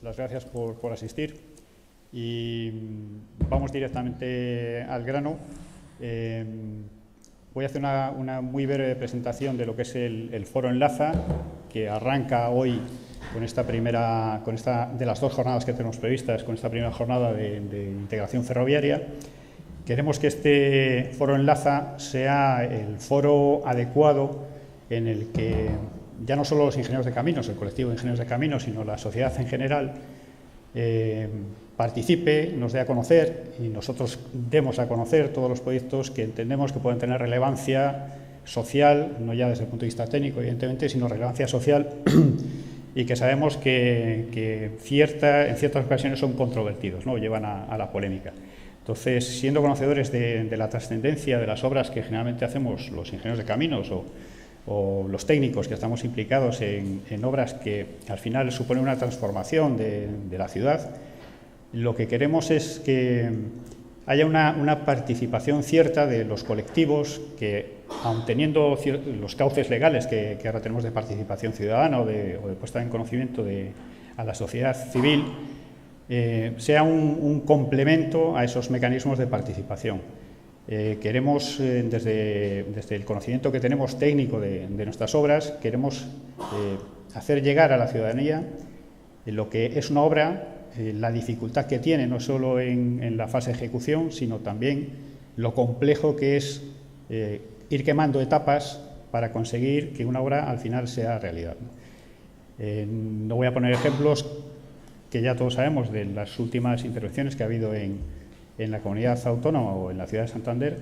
Las gracias por asistir y vamos directamente al grano. Voy a hacer una muy breve presentación de lo que es el Foro Enlaza, que arranca hoy con de las dos jornadas que tenemos previstas, con esta primera jornada de integración ferroviaria. Queremos que este Foro Enlaza sea el foro adecuado en el que ya no solo los ingenieros de caminos, el colectivo de ingenieros de caminos, sino la sociedad en general participe, nos dé a conocer y nosotros demos a conocer todos los proyectos que entendemos que pueden tener relevancia social, no ya desde el punto de vista técnico, evidentemente, sino relevancia social y que sabemos que en ciertas ocasiones son controvertidos, ¿no? Llevan a la polémica. Entonces, siendo conocedores de la trascendencia de las obras que generalmente hacemos los ingenieros de caminos o los técnicos que estamos implicados en obras que al final suponen una transformación de la ciudad, lo que queremos es que haya una participación cierta de los colectivos que, aun teniendo los cauces legales que ahora tenemos de participación ciudadana o de puesta en conocimiento a la sociedad civil, sea un complemento a esos mecanismos de participación. Queremos, desde el conocimiento que tenemos técnico de nuestras obras, queremos hacer llegar a la ciudadanía lo que es una obra, la dificultad que tiene, no solo en la fase de ejecución, sino también lo complejo que es ir quemando etapas para conseguir que una obra al final sea realidad. No voy a poner ejemplos que ya todos sabemos de las últimas intervenciones que ha habido en la comunidad autónoma o en la ciudad de Santander,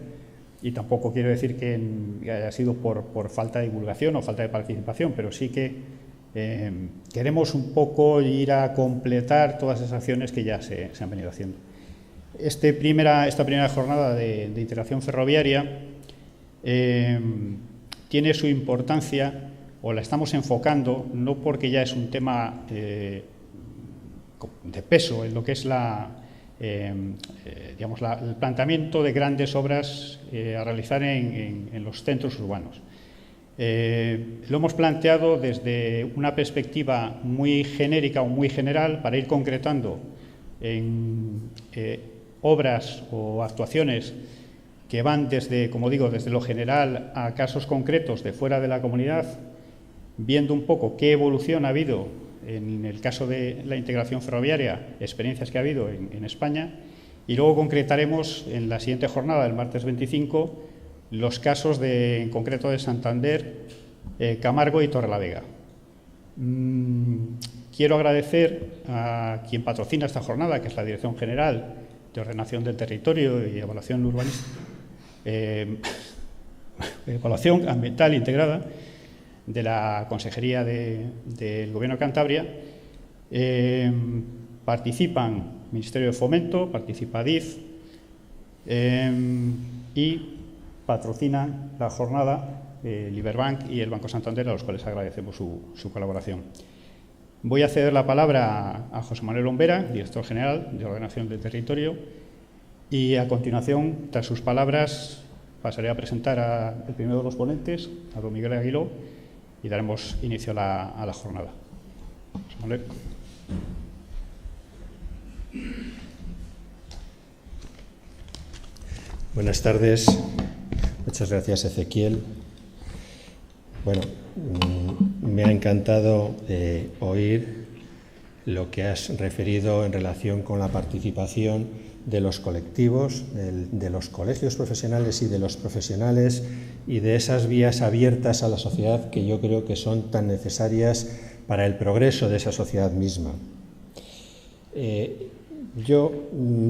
y tampoco quiero decir que haya sido por falta de divulgación o falta de participación, pero sí que queremos un poco ir a completar todas esas acciones que ya se han venido haciendo. Esta primera jornada de integración ferroviaria tiene su importancia, o la estamos enfocando, no porque ya es un tema de peso en lo que es el planteamiento de grandes obras a realizar en los centros urbanos. Lo hemos planteado desde una perspectiva muy genérica o muy general para ir concretando en obras o actuaciones que van desde, como digo, desde lo general a casos concretos de fuera de la comunidad, viendo un poco qué evolución ha habido en el caso de la integración ferroviaria, experiencias que ha habido en España, y luego concretaremos en la siguiente jornada, el martes 25, los casos en concreto de Santander, Camargo y Torrelavega. Quiero agradecer a quien patrocina esta jornada, que es la Dirección General de Ordenación del Territorio y Evaluación Urbanística, Evaluación Ambiental Integrada de la Consejería del Gobierno de Cantabria. Participan Ministerio de Fomento, participa DIF y patrocinan la jornada Liberbank y el Banco Santander, a los cuales agradecemos su colaboración. Voy a ceder la palabra a José Manuel Ombera, director general de Ordenación del Territorio, y a continuación, tras sus palabras, pasaré a presentar al primero de los ponentes, a don Miguel Aguiló, y daremos inicio a la jornada. José Manuel. Buenas tardes. Muchas gracias, Ezequiel. Bueno, me ha encantado oír lo que has referido en relación con la participación de los colectivos, de los colegios profesionales y de los profesionales, y de esas vías abiertas a la sociedad que yo creo que son tan necesarias para el progreso de esa sociedad misma. Yo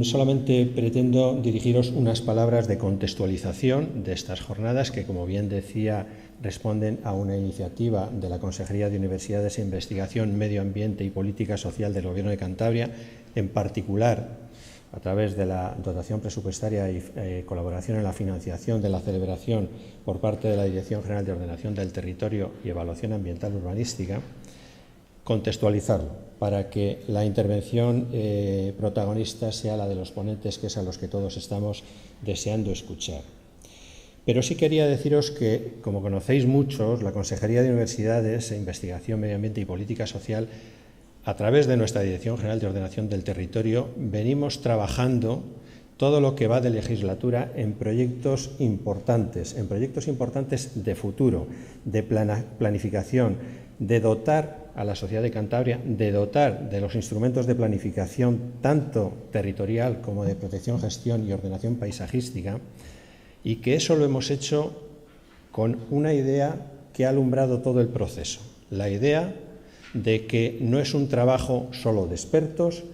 solamente pretendo dirigiros unas palabras de contextualización de estas jornadas que, como bien decía, responden a una iniciativa de la Consejería de Universidades e Investigación, Medio Ambiente y Política Social del Gobierno de Cantabria, en particular a través de la dotación presupuestaria y colaboración en la financiación de la celebración por parte de la Dirección General de Ordenación del Territorio y Evaluación Ambiental Urbanística. Contextualizarlo para que la intervención protagonista sea la de los ponentes, que es a los que todos estamos deseando escuchar. Pero sí quería deciros que, como conocéis muchos, la Consejería de Universidades e Investigación, Medio Ambiente y Política Social a través de nuestra Dirección General de Ordenación del Territorio, venimos trabajando todo lo que va de legislatura en proyectos importantes de futuro, de planificación, de dotar a la sociedad de Cantabria, de dotar de los instrumentos de planificación tanto territorial como de protección, gestión y ordenación paisajística, y que eso lo hemos hecho con una idea que ha alumbrado todo el proceso, la idea de que no es un trabajo solo de expertos,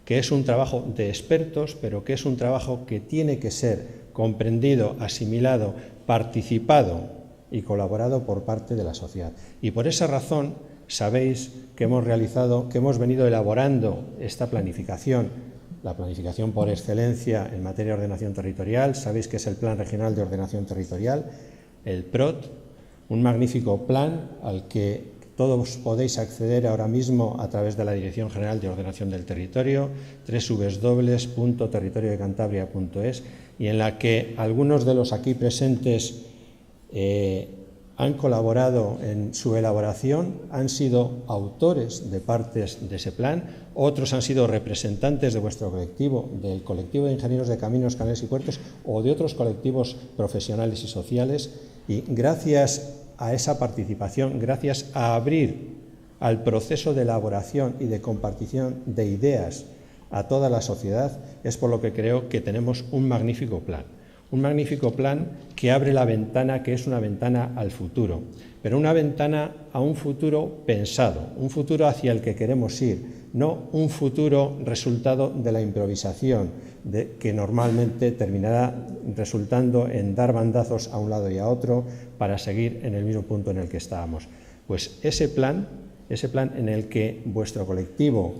que es un trabajo de expertos, pero que es un trabajo que tiene que ser comprendido, asimilado, participado y colaborado por parte de la sociedad. Y por esa razón sabéis que hemos venido elaborando esta planificación, la planificación por excelencia en materia de ordenación territorial. Sabéis que es el Plan Regional de Ordenación Territorial, el PROT, un magnífico plan al que todos podéis acceder ahora mismo a través de la Dirección General de Ordenación del Territorio, www.territoriodecantabria.es, y en la que algunos de los aquí presentes han colaborado en su elaboración, han sido autores de partes de ese plan, otros han sido representantes de vuestro colectivo, del colectivo de ingenieros de caminos, canales y puertos, o de otros colectivos profesionales y sociales, y gracias a esa participación, gracias a abrir al proceso de elaboración y de compartición de ideas a toda la sociedad, es por lo que creo que tenemos un magnífico plan que abre la ventana, que es una ventana al futuro, pero una ventana a un futuro pensado, un futuro hacia el que queremos ir, no un futuro resultado de la improvisación, que normalmente terminará resultando en dar bandazos a un lado y a otro para seguir en el mismo punto en el que estábamos. Pues ese plan en el que vuestro colectivo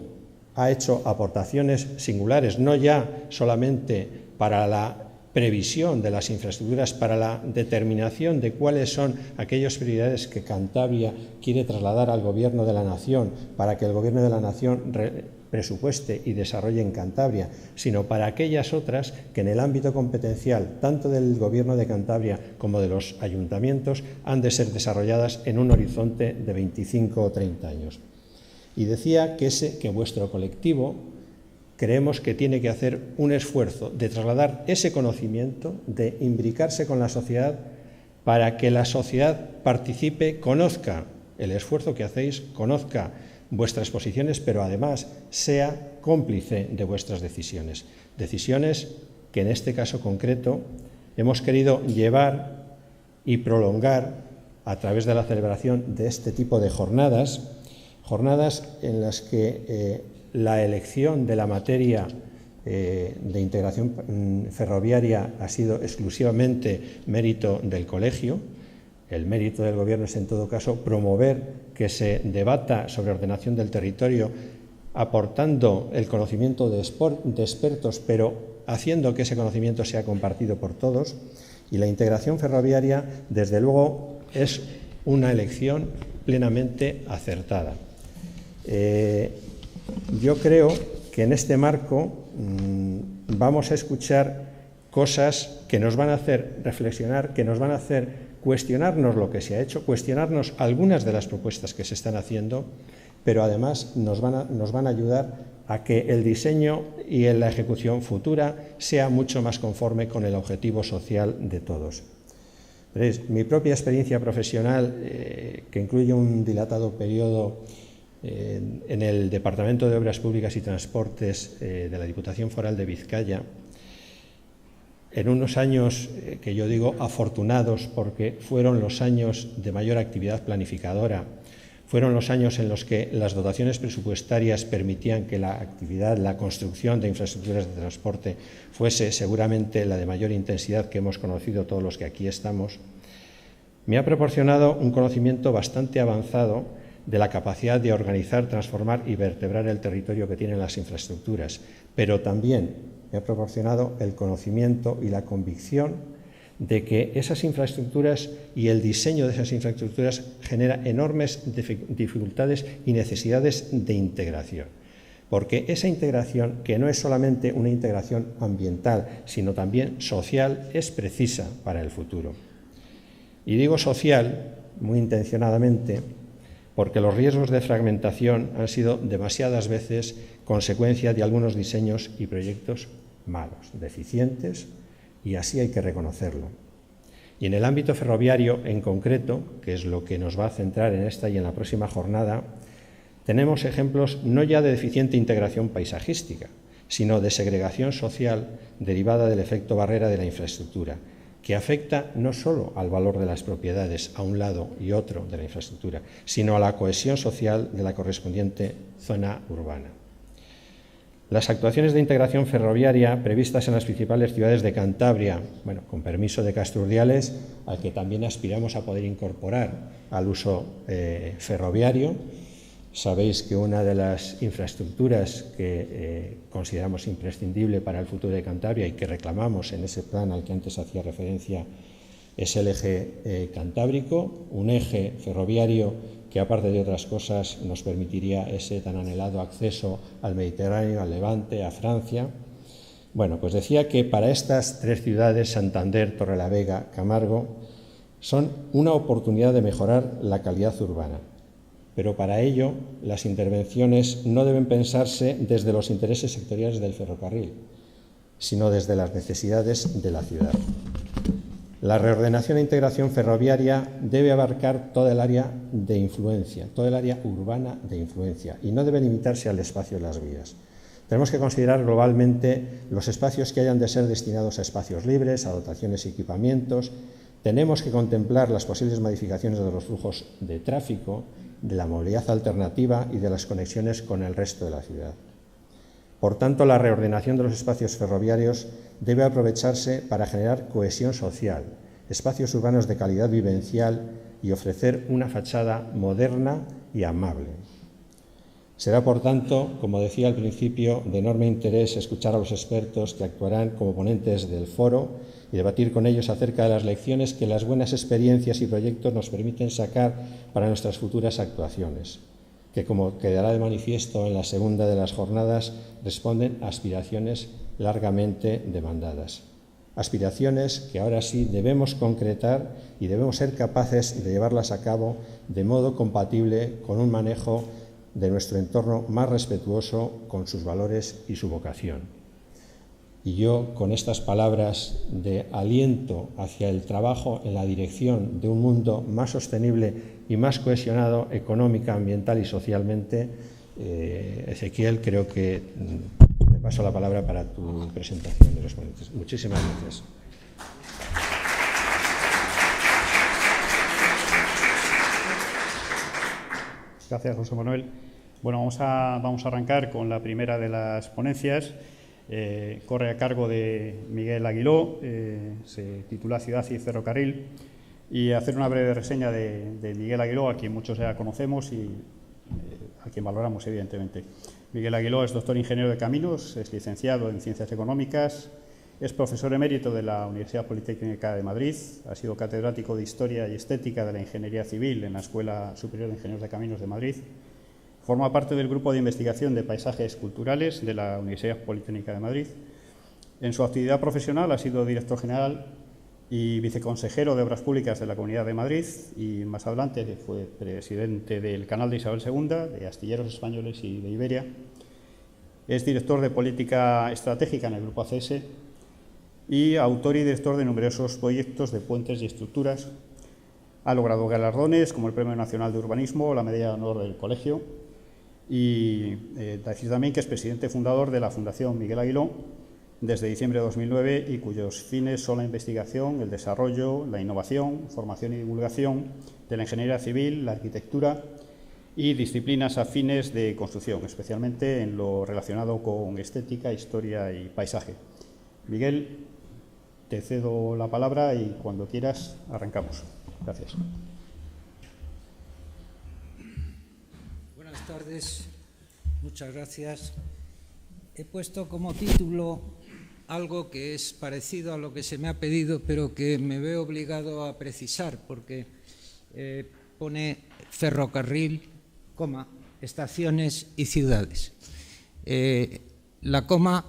ha hecho aportaciones singulares, no ya solamente para la previsión de las infraestructuras, para la determinación de cuáles son aquellas prioridades que Cantabria quiere trasladar al Gobierno de la Nación, para que el Gobierno de la Nación presupueste y desarrolle en Cantabria, sino para aquellas otras que en el ámbito competencial, tanto del Gobierno de Cantabria como de los ayuntamientos, han de ser desarrolladas en un horizonte de 25 o 30 años. Y decía que vuestro colectivo creemos que tiene que hacer un esfuerzo de trasladar ese conocimiento, de imbricarse con la sociedad para que la sociedad participe, conozca el esfuerzo que hacéis, conozca vuestras posiciones, pero además sea cómplice de vuestras decisiones. Decisiones que en este caso concreto hemos querido llevar y prolongar a través de la celebración de este tipo de jornadas en las que la elección de la materia de integración ferroviaria ha sido exclusivamente mérito del colegio. El mérito del Gobierno es, en todo caso, promover que se debata sobre ordenación del territorio, aportando el conocimiento de expertos, pero haciendo que ese conocimiento sea compartido por todos. Y la integración ferroviaria, desde luego, es una elección plenamente acertada. Yo creo que en este marco vamos a escuchar cosas que nos van a hacer reflexionar, que nos van a hacer cuestionarnos lo que se ha hecho, cuestionarnos algunas de las propuestas que se están haciendo, pero además nos van a ayudar a que el diseño y la ejecución futura sea mucho más conforme con el objetivo social de todos. Veréis, mi propia experiencia profesional, que incluye un dilatado periodo en el Departamento de Obras Públicas y Transportes de la Diputación Foral de Vizcaya, en unos años que yo digo afortunados porque fueron los años de mayor actividad planificadora, fueron los años en los que las dotaciones presupuestarias permitían que la actividad, la construcción de infraestructuras de transporte fuese seguramente la de mayor intensidad que hemos conocido todos los que aquí estamos, me ha proporcionado un conocimiento bastante avanzado de la capacidad de organizar, transformar y vertebrar el territorio que tienen las infraestructuras, pero también me ha proporcionado el conocimiento y la convicción de que esas infraestructuras y el diseño de esas infraestructuras genera enormes dificultades y necesidades de integración. Porque esa integración, que no es solamente una integración ambiental, sino también social, es precisa para el futuro. Y digo social, muy intencionadamente, porque los riesgos de fragmentación han sido demasiadas veces consecuencia de algunos diseños y proyectos malos, deficientes, y así hay que reconocerlo. Y en el ámbito ferroviario en concreto, que es lo que nos va a centrar en esta y en la próxima jornada, tenemos ejemplos no ya de deficiente integración paisajística, sino de segregación social derivada del efecto barrera de la infraestructura, que afecta no solo al valor de las propiedades a un lado y otro de la infraestructura, sino a la cohesión social de la correspondiente zona urbana. Las actuaciones de integración ferroviaria previstas en las principales ciudades de Cantabria, bueno, con permiso de Castro Urdiales, al que también aspiramos a poder incorporar al uso ferroviario. Sabéis que una de las infraestructuras que consideramos imprescindible para el futuro de Cantabria y que reclamamos en ese plan al que antes hacía referencia es el eje cantábrico, un eje ferroviario que, aparte de otras cosas, nos permitiría ese tan anhelado acceso al Mediterráneo, al Levante, a Francia. Bueno, pues decía que para estas tres ciudades, Santander, Torrelavega, Camargo, son una oportunidad de mejorar la calidad urbana. Pero para ello, las intervenciones no deben pensarse desde los intereses sectoriales del ferrocarril, sino desde las necesidades de la ciudad. La reordenación e integración ferroviaria debe abarcar toda el área de influencia, toda el área urbana de influencia, y no debe limitarse al espacio de las vías. Tenemos que considerar globalmente los espacios que hayan de ser destinados a espacios libres, a dotaciones y equipamientos. Tenemos que contemplar las posibles modificaciones de los flujos de tráfico, de la movilidad alternativa y de las conexiones con el resto de la ciudad. Por tanto, la reordenación de los espacios ferroviarios debe aprovecharse para generar cohesión social, espacios urbanos de calidad vivencial y ofrecer una fachada moderna y amable. Será, por tanto, como decía al principio, de enorme interés escuchar a los expertos que actuarán como ponentes del foro y debatir con ellos acerca de las lecciones que las buenas experiencias y proyectos nos permiten sacar para nuestras futuras actuaciones, que, como quedará de manifiesto en la segunda de las jornadas, responden a aspiraciones largamente demandadas. Aspiraciones que ahora sí debemos concretar y debemos ser capaces de llevarlas a cabo de modo compatible con un manejo de nuestro entorno más respetuoso con sus valores y su vocación. Y yo, con estas palabras de aliento hacia el trabajo en la dirección de un mundo más sostenible y más cohesionado económica, ambiental y socialmente, Ezequiel, creo que te paso la palabra para tu presentación de los ponentes. Muchísimas gracias. Gracias, José Manuel. Bueno, vamos a arrancar con la primera de las ponencias. Corre a cargo de Miguel Aguiló, se titula Ciudad y Ferrocarril, y hacer una breve reseña de Miguel Aguiló, a quien muchos ya conocemos y a quien valoramos, evidentemente. Miguel Aguiló es doctor ingeniero de caminos, es licenciado en Ciencias Económicas, es profesor emérito de la Universidad Politécnica de Madrid, ha sido catedrático de Historia y Estética de la Ingeniería Civil en la Escuela Superior de Ingenieros de Caminos de Madrid. Forma parte del Grupo de Investigación de Paisajes Culturales de la Universidad Politécnica de Madrid. En su actividad profesional ha sido director general y viceconsejero de Obras Públicas de la Comunidad de Madrid y más adelante fue presidente del Canal de Isabel II, de Astilleros Españoles y de Iberia. Es director de Política Estratégica en el Grupo ACS y autor y director de numerosos proyectos de puentes y estructuras. Ha logrado galardones como el Premio Nacional de Urbanismo o la Medalla de Honor del Colegio. Y decir también que es presidente fundador de la Fundación Miguel Aguiló desde diciembre de 2009 y cuyos fines son la investigación, el desarrollo, la innovación, formación y divulgación de la ingeniería civil, la arquitectura y disciplinas afines de construcción, especialmente en lo relacionado con estética, historia y paisaje. Miguel, te cedo la palabra y cuando quieras arrancamos. Gracias. Buenas tardes, muchas gracias. He puesto como título algo que es parecido a lo que se me ha pedido, pero que me veo obligado a precisar, porque pone ferrocarril, estaciones y ciudades. La coma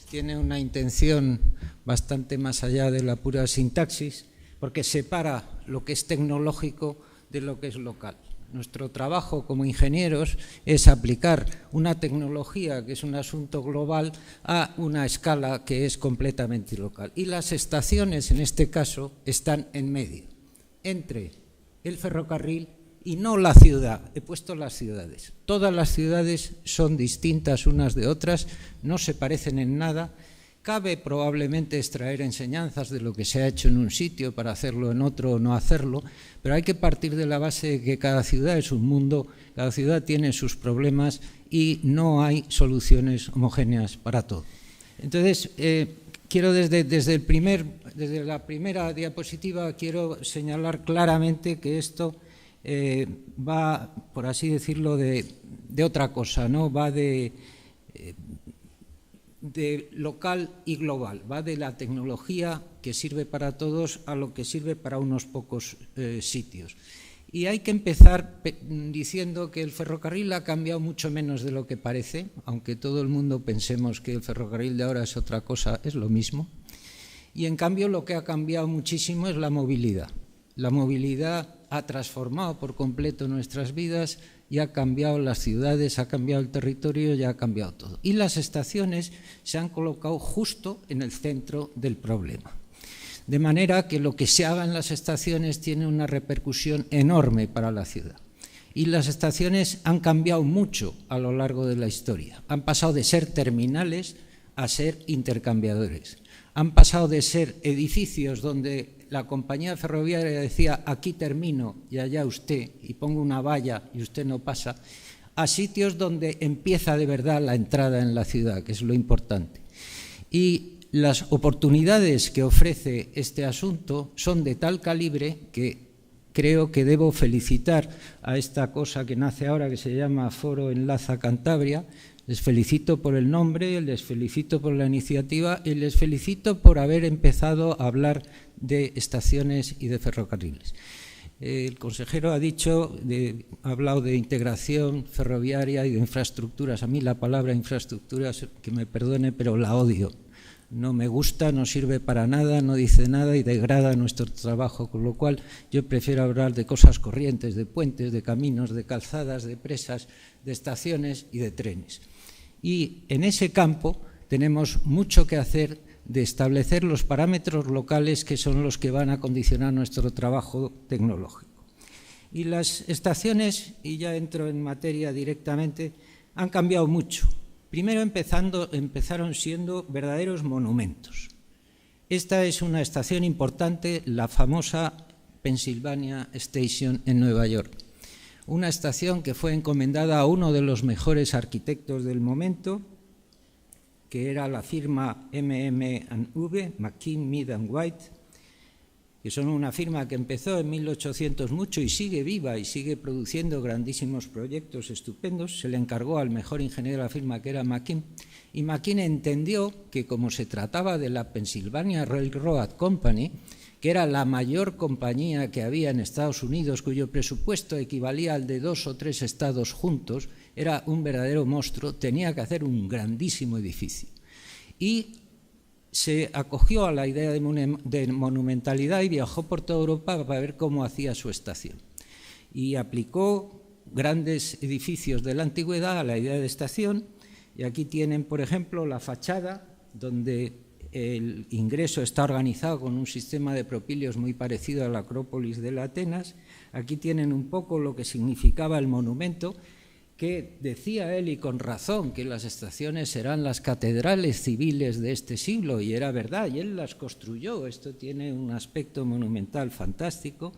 tiene una intención bastante más allá de la pura sintaxis, porque separa lo que es tecnológico de lo que es local. Nuestro trabajo como ingenieros es aplicar una tecnología que es un asunto global a una escala que es completamente local. Y las estaciones, en este caso, están en medio, entre el ferrocarril y no la ciudad. He puesto las ciudades. Todas las ciudades son distintas unas de otras, no se parecen en nada. Cabe probablemente extraer enseñanzas de lo que se ha hecho en un sitio para hacerlo en otro o no hacerlo, pero hay que partir de la base de que cada ciudad es un mundo, cada ciudad tiene sus problemas y no hay soluciones homogéneas para todo. Entonces, quiero desde la primera diapositiva quiero señalar claramente que esto va, por así decirlo, de otra cosa, ¿no? Va de local y global, va de la tecnología que sirve para todos a lo que sirve para unos pocos sitios. Y hay que empezar diciendo que el ferrocarril ha cambiado mucho menos de lo que parece, aunque todo el mundo pensemos que el ferrocarril de ahora es otra cosa, es lo mismo. Y en cambio lo que ha cambiado muchísimo es la movilidad. La movilidad ha transformado por completo nuestras vidas y ha cambiado las ciudades, ha cambiado el territorio y ha cambiado todo. Y las estaciones se han colocado justo en el centro del problema. De manera que lo que se haga en las estaciones tiene una repercusión enorme para la ciudad. Y las estaciones han cambiado mucho a lo largo de la historia. Han pasado de ser terminales a ser intercambiadores. Han pasado de ser edificios donde la compañía ferroviaria decía aquí termino y allá usted, y pongo una valla y usted no pasa, a sitios donde empieza de verdad la entrada en la ciudad, que es lo importante. Y las oportunidades que ofrece este asunto son de tal calibre que creo que debo felicitar a esta cosa que nace ahora, que se llama Foro Enlaza Cantabria. Les felicito por el nombre, les felicito por la iniciativa y les felicito por haber empezado a hablar de estaciones y de ferrocarriles. El consejero ha hablado de integración ferroviaria y de infraestructuras. A mí la palabra infraestructuras, que me perdone, pero la odio. No me gusta, no sirve para nada, no dice nada y degrada nuestro trabajo, con lo cual yo prefiero hablar de cosas corrientes, de puentes, de caminos, de calzadas, de presas, de estaciones y de trenes. Y en ese campo tenemos mucho que hacer de establecer los parámetros locales que son los que van a condicionar nuestro trabajo tecnológico. Y las estaciones, y ya entro en materia directamente, han cambiado mucho. Primero empezaron siendo verdaderos monumentos. Esta es una estación importante, la famosa Pennsylvania Station en Nueva York. Una estación que fue encomendada a uno de los mejores arquitectos del momento, que era la firma MM&V, McKim, Mead & White, que son una firma que empezó en 1800 mucho y sigue viva y sigue produciendo grandísimos proyectos estupendos. Se le encargó al mejor ingeniero de la firma, que era McKim, y McKim entendió que como se trataba de la Pennsylvania Railroad Company, que era la mayor compañía que había en Estados Unidos, cuyo presupuesto equivalía al de 2 o 3 estados juntos, era un verdadero monstruo, tenía que hacer un grandísimo edificio. Y se acogió a la idea de monumentalidad y viajó por toda Europa para ver cómo hacía su estación. Y aplicó grandes edificios de la antigüedad a la idea de estación, y aquí tienen, por ejemplo, la fachada, donde el ingreso está organizado con un sistema de propilios muy parecido a la Acrópolis de Atenas. Aquí tienen un poco lo que significaba el monumento, que decía él, y con razón, que las estaciones serán las catedrales civiles de este siglo, y era verdad, y él las construyó. Esto tiene un aspecto monumental fantástico,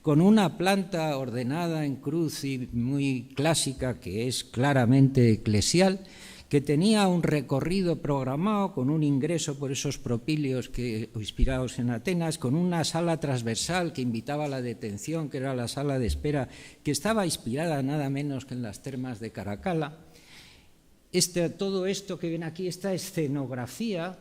con una planta ordenada en cruz y muy clásica, que es claramente eclesial, que tenía un recorrido programado con un ingreso por esos propilios inspirados en Atenas, con una sala transversal que invitaba a la detención, que era la sala de espera, que estaba inspirada nada menos que en las termas de Caracalla. Todo esto que ven aquí, esta escenografía,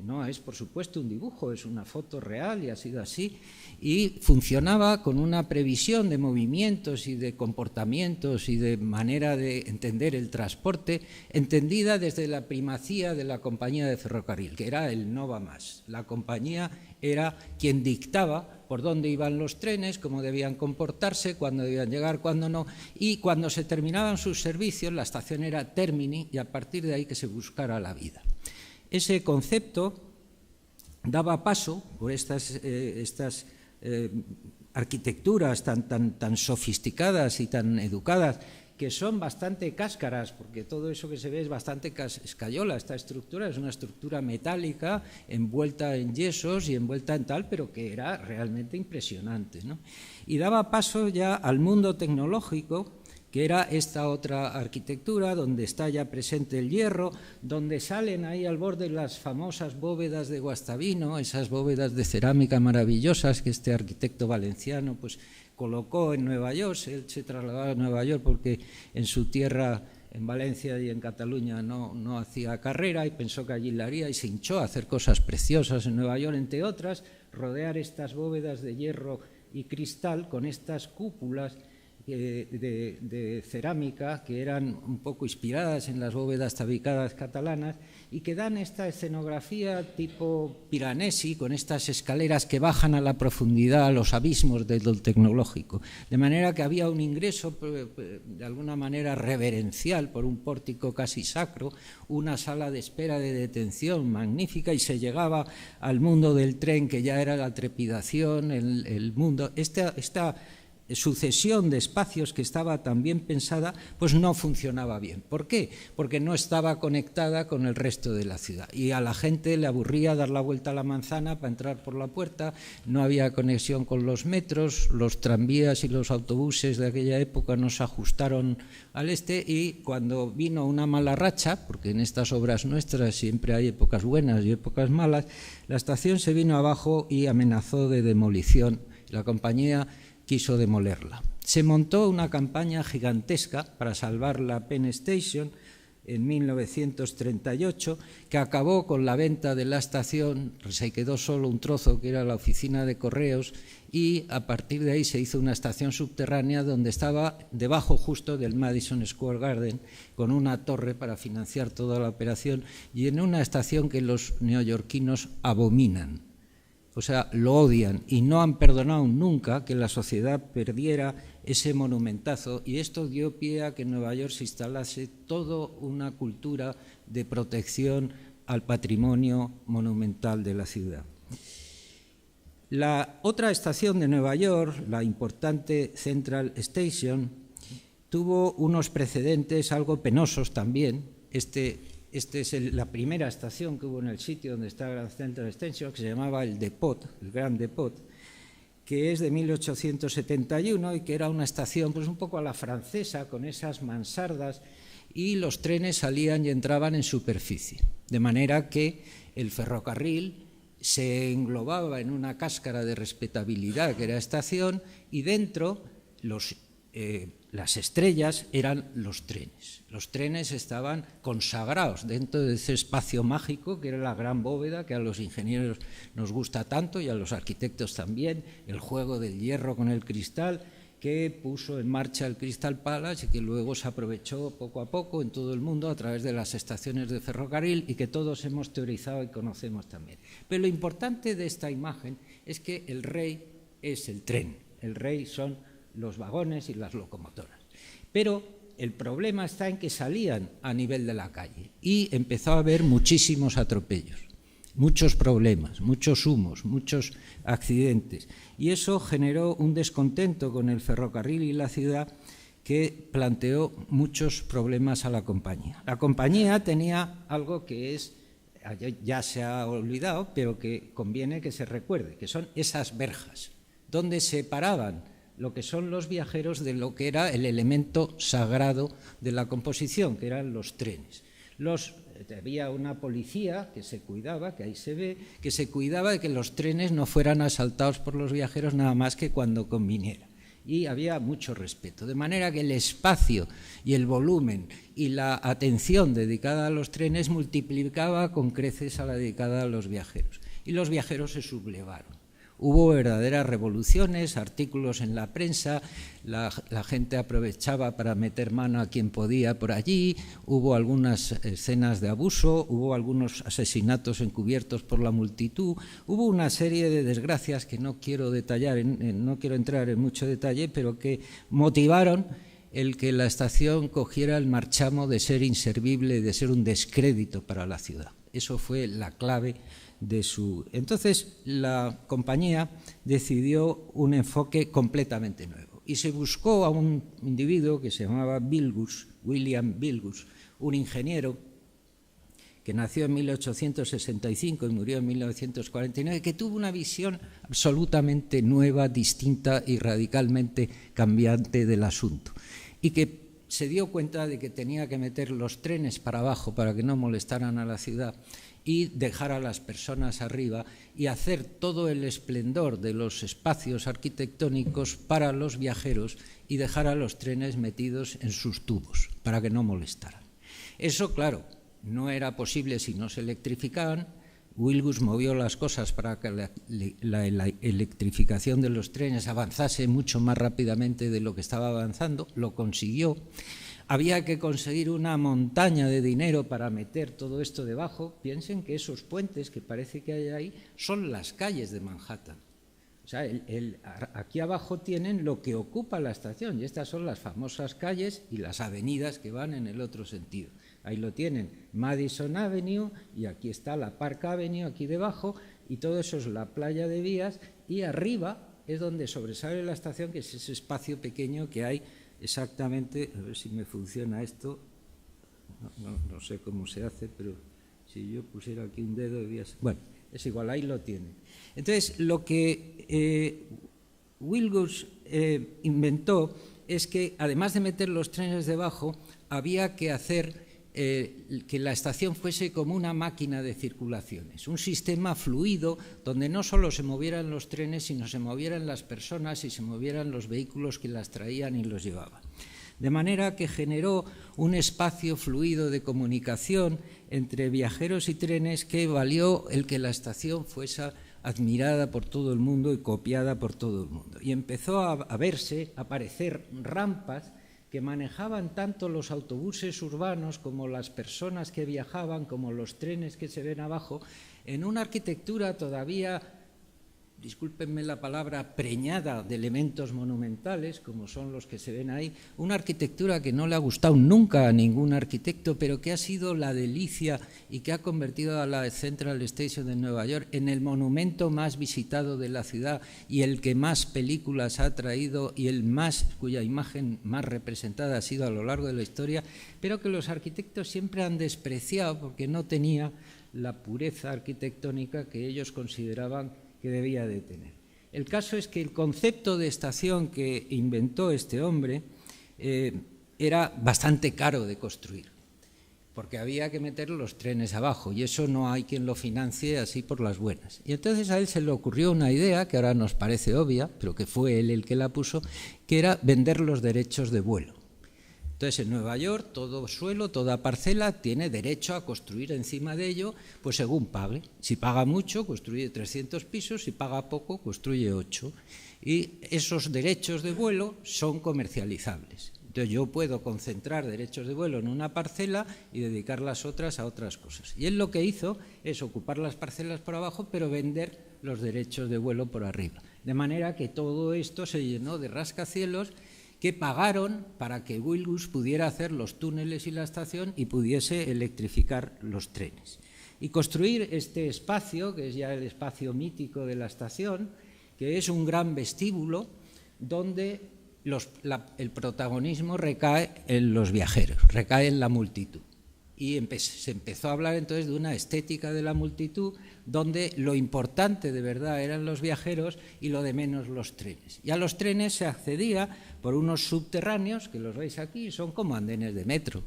no es por supuesto un dibujo, es una foto real y ha sido así, y funcionaba con una previsión de movimientos y de comportamientos y de manera de entender el transporte, entendida desde la primacía de la compañía de ferrocarril, que era el no va más. La compañía era quien dictaba por dónde iban los trenes, cómo debían comportarse, cuándo debían llegar, cuándo no, y cuando se terminaban sus servicios, la estación era termini y a partir de ahí que se buscara la vida. Ese concepto daba paso por estas arquitecturas tan sofisticadas y tan educadas, que son bastante cáscaras, porque todo eso que se ve es bastante escayola. Esta estructura es una estructura metálica envuelta en yesos y envuelta en tal, pero que era realmente impresionante, ¿no? Y daba paso ya al mundo tecnológico, que era esta otra arquitectura, donde está ya presente el hierro, donde salen ahí al borde las famosas bóvedas de Guastavino, esas bóvedas de cerámica maravillosas que este arquitecto valenciano pues colocó en Nueva York. Él se trasladó a Nueva York porque en su tierra, en Valencia y en Cataluña, no hacía carrera y pensó que allí la haría y se hinchó a hacer cosas preciosas en Nueva York, entre otras, rodear estas bóvedas de hierro y cristal con estas cúpulas de cerámica que eran un poco inspiradas en las bóvedas tabicadas catalanas y que dan esta escenografía tipo Piranesi, con estas escaleras que bajan a la profundidad, a los abismos de lo tecnológico. De manera que había un ingreso de alguna manera reverencial por un pórtico casi sacro, una sala de espera de detención magnífica, y se llegaba al mundo del tren, que ya era la trepidación, el mundo. Esta sucesión de espacios que estaba tan bien pensada, pues no funcionaba bien. ¿Por qué? Porque no estaba conectada con el resto de la ciudad y a la gente le aburría dar la vuelta a la manzana para entrar por la puerta, no había conexión con los metros, los tranvías y los autobuses de aquella época no se ajustaron al y cuando vino una mala racha, porque en estas obras nuestras siempre hay épocas buenas y épocas malas, la estación se vino abajo y amenazó de demolición. La compañía quiso demolerla. Se montó una campaña gigantesca para salvar la Penn Station en 1938, que acabó con la venta de la estación. Se quedó solo un trozo que era la oficina de correos y a partir de ahí se hizo una estación subterránea donde estaba debajo justo del Madison Square Garden, con una torre para financiar toda la operación, y en una estación que los neoyorquinos abominan. O sea, lo odian y no han perdonado nunca que la sociedad perdiera ese monumentazo, y esto dio pie a que en Nueva York se instalase toda una cultura de protección al patrimonio monumental de la ciudad. La otra estación de Nueva York, la importante Central Station, tuvo unos precedentes algo penosos también. Esta es la primera estación que hubo en el sitio donde está el Central Station, que se llamaba el Depot, el Gran Depot, que es de 1871 y que era una estación pues un poco a la francesa, con esas mansardas, y los trenes salían y entraban en superficie, de manera que el ferrocarril se englobaba en una cáscara de respetabilidad que era estación, y dentro las estrellas eran los trenes. Los trenes estaban consagrados dentro de ese espacio mágico que era la gran bóveda, que a los ingenieros nos gusta tanto y a los arquitectos también, el juego del hierro con el cristal que puso en marcha el Crystal Palace y que luego se aprovechó poco a poco en todo el mundo a través de las estaciones de ferrocarril y que todos hemos teorizado y conocemos también. Pero lo importante de esta imagen es que el rey es el tren, el rey son los vagones y las locomotoras. Pero el problema está en que salían a nivel de la calle y empezó a haber muchísimos atropellos, muchos problemas, muchos humos, muchos accidentes. Y eso generó un descontento con el ferrocarril y la ciudad que planteó muchos problemas a la compañía. La compañía tenía algo que ya se ha olvidado, pero que conviene que se recuerde, que son esas verjas, donde separaban lo que son los viajeros de lo que era el elemento sagrado de la composición, que eran los trenes. Había una policía que se cuidaba, que ahí se ve, que se cuidaba de que los trenes no fueran asaltados por los viajeros nada más que cuando conviniera. y había mucho respeto. De manera que el espacio y el volumen y la atención dedicada a los trenes multiplicaba con creces a la dedicada a los viajeros. Y los viajeros se sublevaron. Hubo verdaderas revoluciones, artículos en la prensa, la gente aprovechaba para meter mano a quien podía por allí, hubo algunas escenas de abuso, hubo algunos asesinatos encubiertos por la multitud, hubo una serie de desgracias que no quiero detallar, no quiero entrar en mucho detalle, pero que motivaron el que la estación cogiera el marchamo de ser inservible, de ser un descrédito para la ciudad. Eso fue la clave de su... Entonces la compañía decidió un enfoque completamente nuevo y se buscó a un individuo que se llamaba Bilgus, William Bilgus, un ingeniero que nació en 1865 y murió en 1949, que tuvo una visión absolutamente nueva, distinta y radicalmente cambiante del asunto, y que se dio cuenta de que tenía que meter los trenes para abajo para que no molestaran a la ciudad y dejar a las personas arriba y hacer todo el esplendor de los espacios arquitectónicos para los viajeros y dejar a los trenes metidos en sus tubos para que no molestaran. Eso, claro, no era posible si no se electrificaban. Bilgus movió las cosas para que la electrificación de los trenes avanzase mucho más rápidamente de lo que estaba avanzando, lo consiguió. Había que conseguir una montaña de dinero para meter todo esto debajo. Piensen que esos puentes que parece que hay ahí son las calles de Manhattan. O sea, aquí abajo tienen lo que ocupa la estación y estas son las famosas calles y las avenidas que van en el otro sentido. Ahí lo tienen, Madison Avenue, y aquí está la Park Avenue, aquí debajo, y todo eso es la playa de vías, y arriba es donde sobresale la estación, que es ese espacio pequeño que hay exactamente, a ver si me funciona esto, no sé cómo se hace, pero si yo pusiera aquí un dedo, debía ser, bueno, es igual, ahí lo tienen. Entonces, lo que Bilgus inventó es que, además de meter los trenes debajo, había que hacer que la estación fuese como una máquina de circulaciones, un sistema fluido donde no solo se movieran los trenes, sino se movieran las personas y se movieran los vehículos que las traían y los llevaban. De manera que generó un espacio fluido de comunicación entre viajeros y trenes que valió el que la estación fuese admirada por todo el mundo y copiada por todo el mundo. Y empezó a verse, a aparecer rampas que manejaban tanto los autobuses urbanos como las personas que viajaban, como los trenes que se ven abajo, en una arquitectura todavía, discúlpenme la palabra, preñada de elementos monumentales, como son los que se ven ahí, una arquitectura que no le ha gustado nunca a ningún arquitecto, pero que ha sido la delicia y que ha convertido a la Central Station de Nueva York en el monumento más visitado de la ciudad y el que más películas ha traído y el más, cuya imagen más representada ha sido a lo largo de la historia, pero que los arquitectos siempre han despreciado porque no tenía la pureza arquitectónica que ellos consideraban que debía de tener. El caso es que el concepto de estación que inventó este hombre era bastante caro de construir, porque había que meter los trenes abajo y eso no hay quien lo financie así por las buenas. Y entonces a él se le ocurrió una idea que ahora nos parece obvia, pero que fue él el que la puso, que era vender los derechos de vuelo. Entonces, en Nueva York, todo suelo, toda parcela tiene derecho a construir encima de ello, pues según pague. Si paga mucho, construye 300 pisos, si paga poco, construye 8. Y esos derechos de vuelo son comercializables. Entonces, yo puedo concentrar derechos de vuelo en una parcela y dedicar las otras a otras cosas. Y él lo que hizo es ocupar las parcelas por abajo, pero vender los derechos de vuelo por arriba. De manera que todo esto se llenó de rascacielos que pagaron para que Bilgus pudiera hacer los túneles y la estación y pudiese electrificar los trenes. Y construir este espacio, que es ya el espacio mítico de la estación, que es un gran vestíbulo donde el protagonismo recae en los viajeros, recae en la multitud. Y se empezó a hablar entonces de una estética de la multitud donde lo importante de verdad eran los viajeros y lo de menos los trenes. Y a los trenes se accedía por unos subterráneos, que los veis aquí, son como andenes de metro.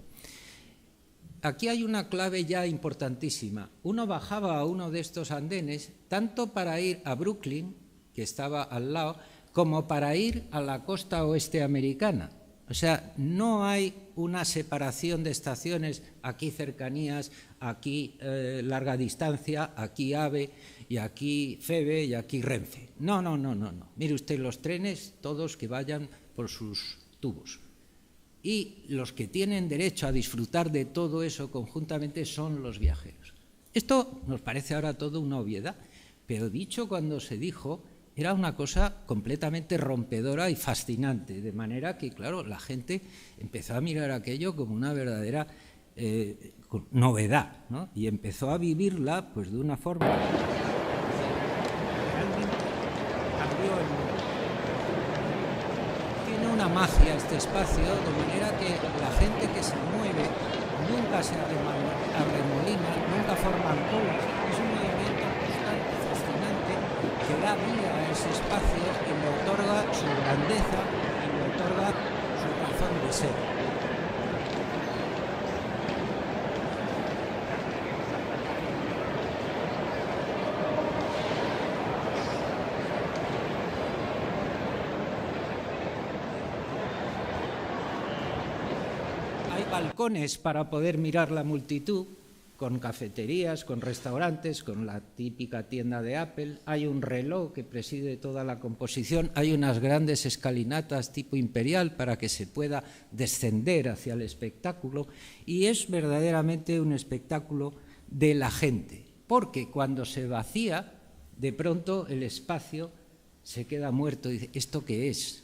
Aquí hay una clave ya importantísima. Uno bajaba a uno de estos andenes tanto para ir a Brooklyn, que estaba al lado, como para ir a la costa oeste americana. O sea, no hay una separación de estaciones, aquí cercanías, aquí larga distancia, aquí AVE y aquí FEBE y aquí Renfe. No. Mire usted los trenes, todos que vayan por sus tubos. Y los que tienen derecho a disfrutar de todo eso conjuntamente son los viajeros. Esto nos parece ahora todo una obviedad, pero dicho cuando se dijo, era una cosa completamente rompedora y fascinante, de manera que, claro, la gente empezó a mirar aquello como una verdadera novedad, ¿no? Y empezó a vivirla pues de una forma que realmente cambió el mundo. Tiene una magia este espacio, de manera que la gente que se mueve nunca se arremolina, nunca forman colas, es un movimiento constante, fascinante, que da vida a ese espacio y le otorga su grandeza y le otorga su razón de ser. Hay balcones para poder mirar la multitud, con cafeterías, con restaurantes, con la típica tienda de Apple. Hay un reloj que preside toda la composición, hay unas grandes escalinatas tipo imperial para que se pueda descender hacia el espectáculo, y es verdaderamente un espectáculo de la gente, porque cuando se vacía, de pronto el espacio se queda muerto y dice, ¿esto qué es?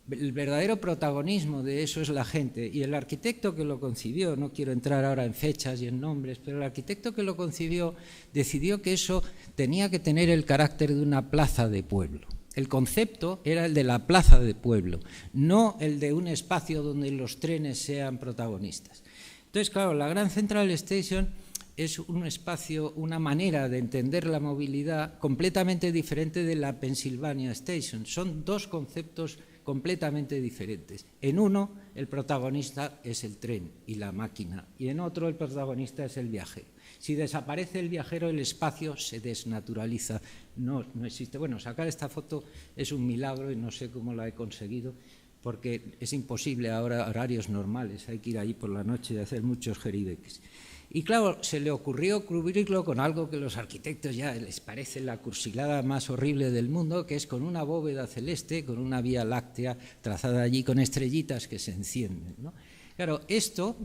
El verdadero protagonismo de eso es la gente, y el arquitecto que lo concibió, no quiero entrar ahora en fechas y en nombres, pero el arquitecto que lo concibió decidió que eso tenía que tener el carácter de una plaza de pueblo. El concepto era el de la plaza de pueblo, no el de un espacio donde los trenes sean protagonistas. Entonces, claro, la Grand Central Station es un espacio, una manera de entender la movilidad completamente diferente de la Pennsylvania Station. Son dos conceptos completamente diferentes. En uno, el protagonista es el tren y la máquina, y en otro, el protagonista es el viajero. Si desaparece el viajero, el espacio se desnaturaliza, no existe. Bueno, sacar esta foto es un milagro y no sé cómo la he conseguido, porque es imposible ahora horarios normales, hay que ir allí por la noche y hacer muchos geribeques. Y claro, se le ocurrió cubrirlo con algo que a los arquitectos ya les parece la cursilada más horrible del mundo, que es con una bóveda celeste, con una vía láctea trazada allí con estrellitas que se encienden, ¿no? Claro, esto,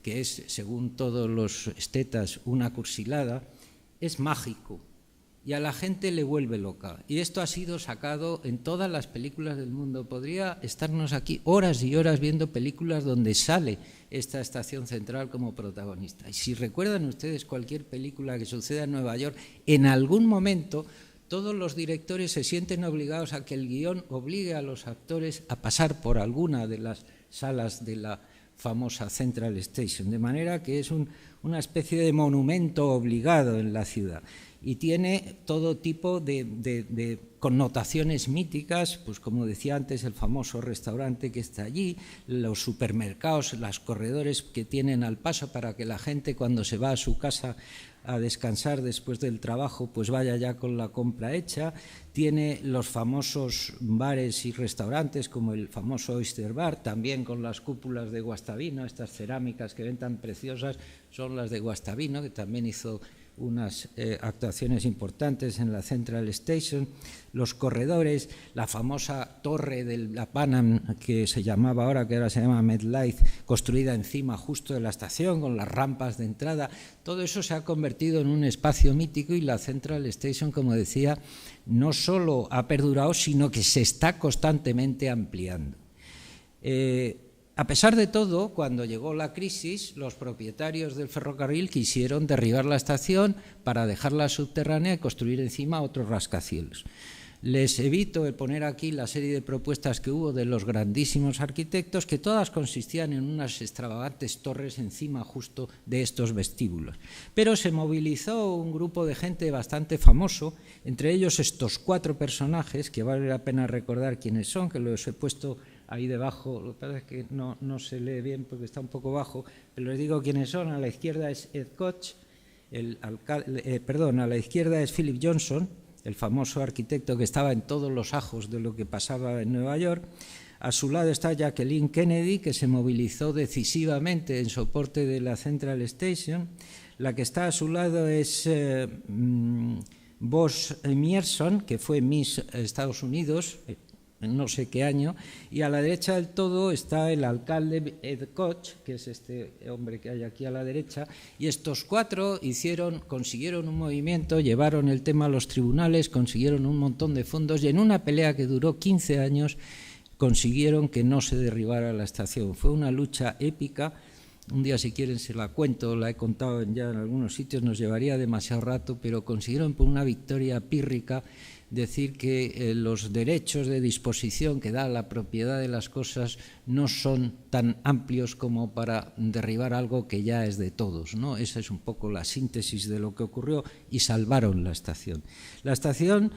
que es, según todos los estetas, una cursilada, es mágico y a la gente le vuelve loca. Y esto ha sido sacado en todas las películas del mundo. Podría estarnos aquí horas y horas viendo películas donde sale esta estación central como protagonista. Y si recuerdan ustedes cualquier película que suceda en Nueva York, en algún momento todos los directores se sienten obligados a que el guión obligue a los actores a pasar por alguna de las salas de la famosa Central Station, de manera que es una especie de monumento obligado en la ciudad. Y tiene todo tipo de connotaciones míticas, pues como decía antes, el famoso restaurante que está allí, los supermercados, los corredores que tienen al paso para que la gente cuando se va a su casa a descansar después del trabajo, pues vaya ya con la compra hecha. Tiene los famosos bares y restaurantes como el famoso Oyster Bar, también con las cúpulas de Guastavino. Estas cerámicas que ven tan preciosas son las de Guastavino, que también hizo unas actuaciones importantes en la Central Station, los corredores, la famosa torre de la Panam que se llamaba ahora, que ahora se llama MetLife, construida encima justo de la estación con las rampas de entrada. Todo eso se ha convertido en un espacio mítico y la Central Station, como decía, no solo ha perdurado, sino que se está constantemente ampliando. A pesar de todo, cuando llegó la crisis, los propietarios del ferrocarril quisieron derribar la estación para dejarla subterránea y construir encima otros rascacielos. Les evito el poner aquí la serie de propuestas que hubo de los grandísimos arquitectos, que todas consistían en unas extravagantes torres encima justo de estos vestíbulos. Pero se movilizó un grupo de gente bastante famoso, entre ellos estos 4 personajes, que vale la pena recordar quiénes son, que los he puesto ahí debajo. Lo que pasa es que no se lee bien porque está un poco bajo, pero les digo quiénes son. A la izquierda es Ed Koch, a la izquierda es Philip Johnson, el famoso arquitecto que estaba en todos los ajos de lo que pasaba en Nueva York. A su lado está Jacqueline Kennedy, que se movilizó decisivamente en soporte de la Central Station. La que está a su lado es Bosch Mierson, que fue Miss Estados Unidos en no sé qué año, y a la derecha del todo está el alcalde Ed Koch, que es este hombre que hay aquí a la derecha, y estos cuatro consiguieron un movimiento, llevaron el tema a los tribunales, consiguieron un montón de fondos, y en una pelea que duró 15 años consiguieron que no se derribara la estación. Fue una lucha épica. Un día, si quieren, se la cuento, la he contado ya en algunos sitios, nos llevaría demasiado rato, pero consiguieron por una victoria pírrica decir que los derechos de disposición que da la propiedad de las cosas no son tan amplios como para derribar algo que ya es de todos, ¿no? Esa es un poco la síntesis de lo que ocurrió y salvaron la estación. La estación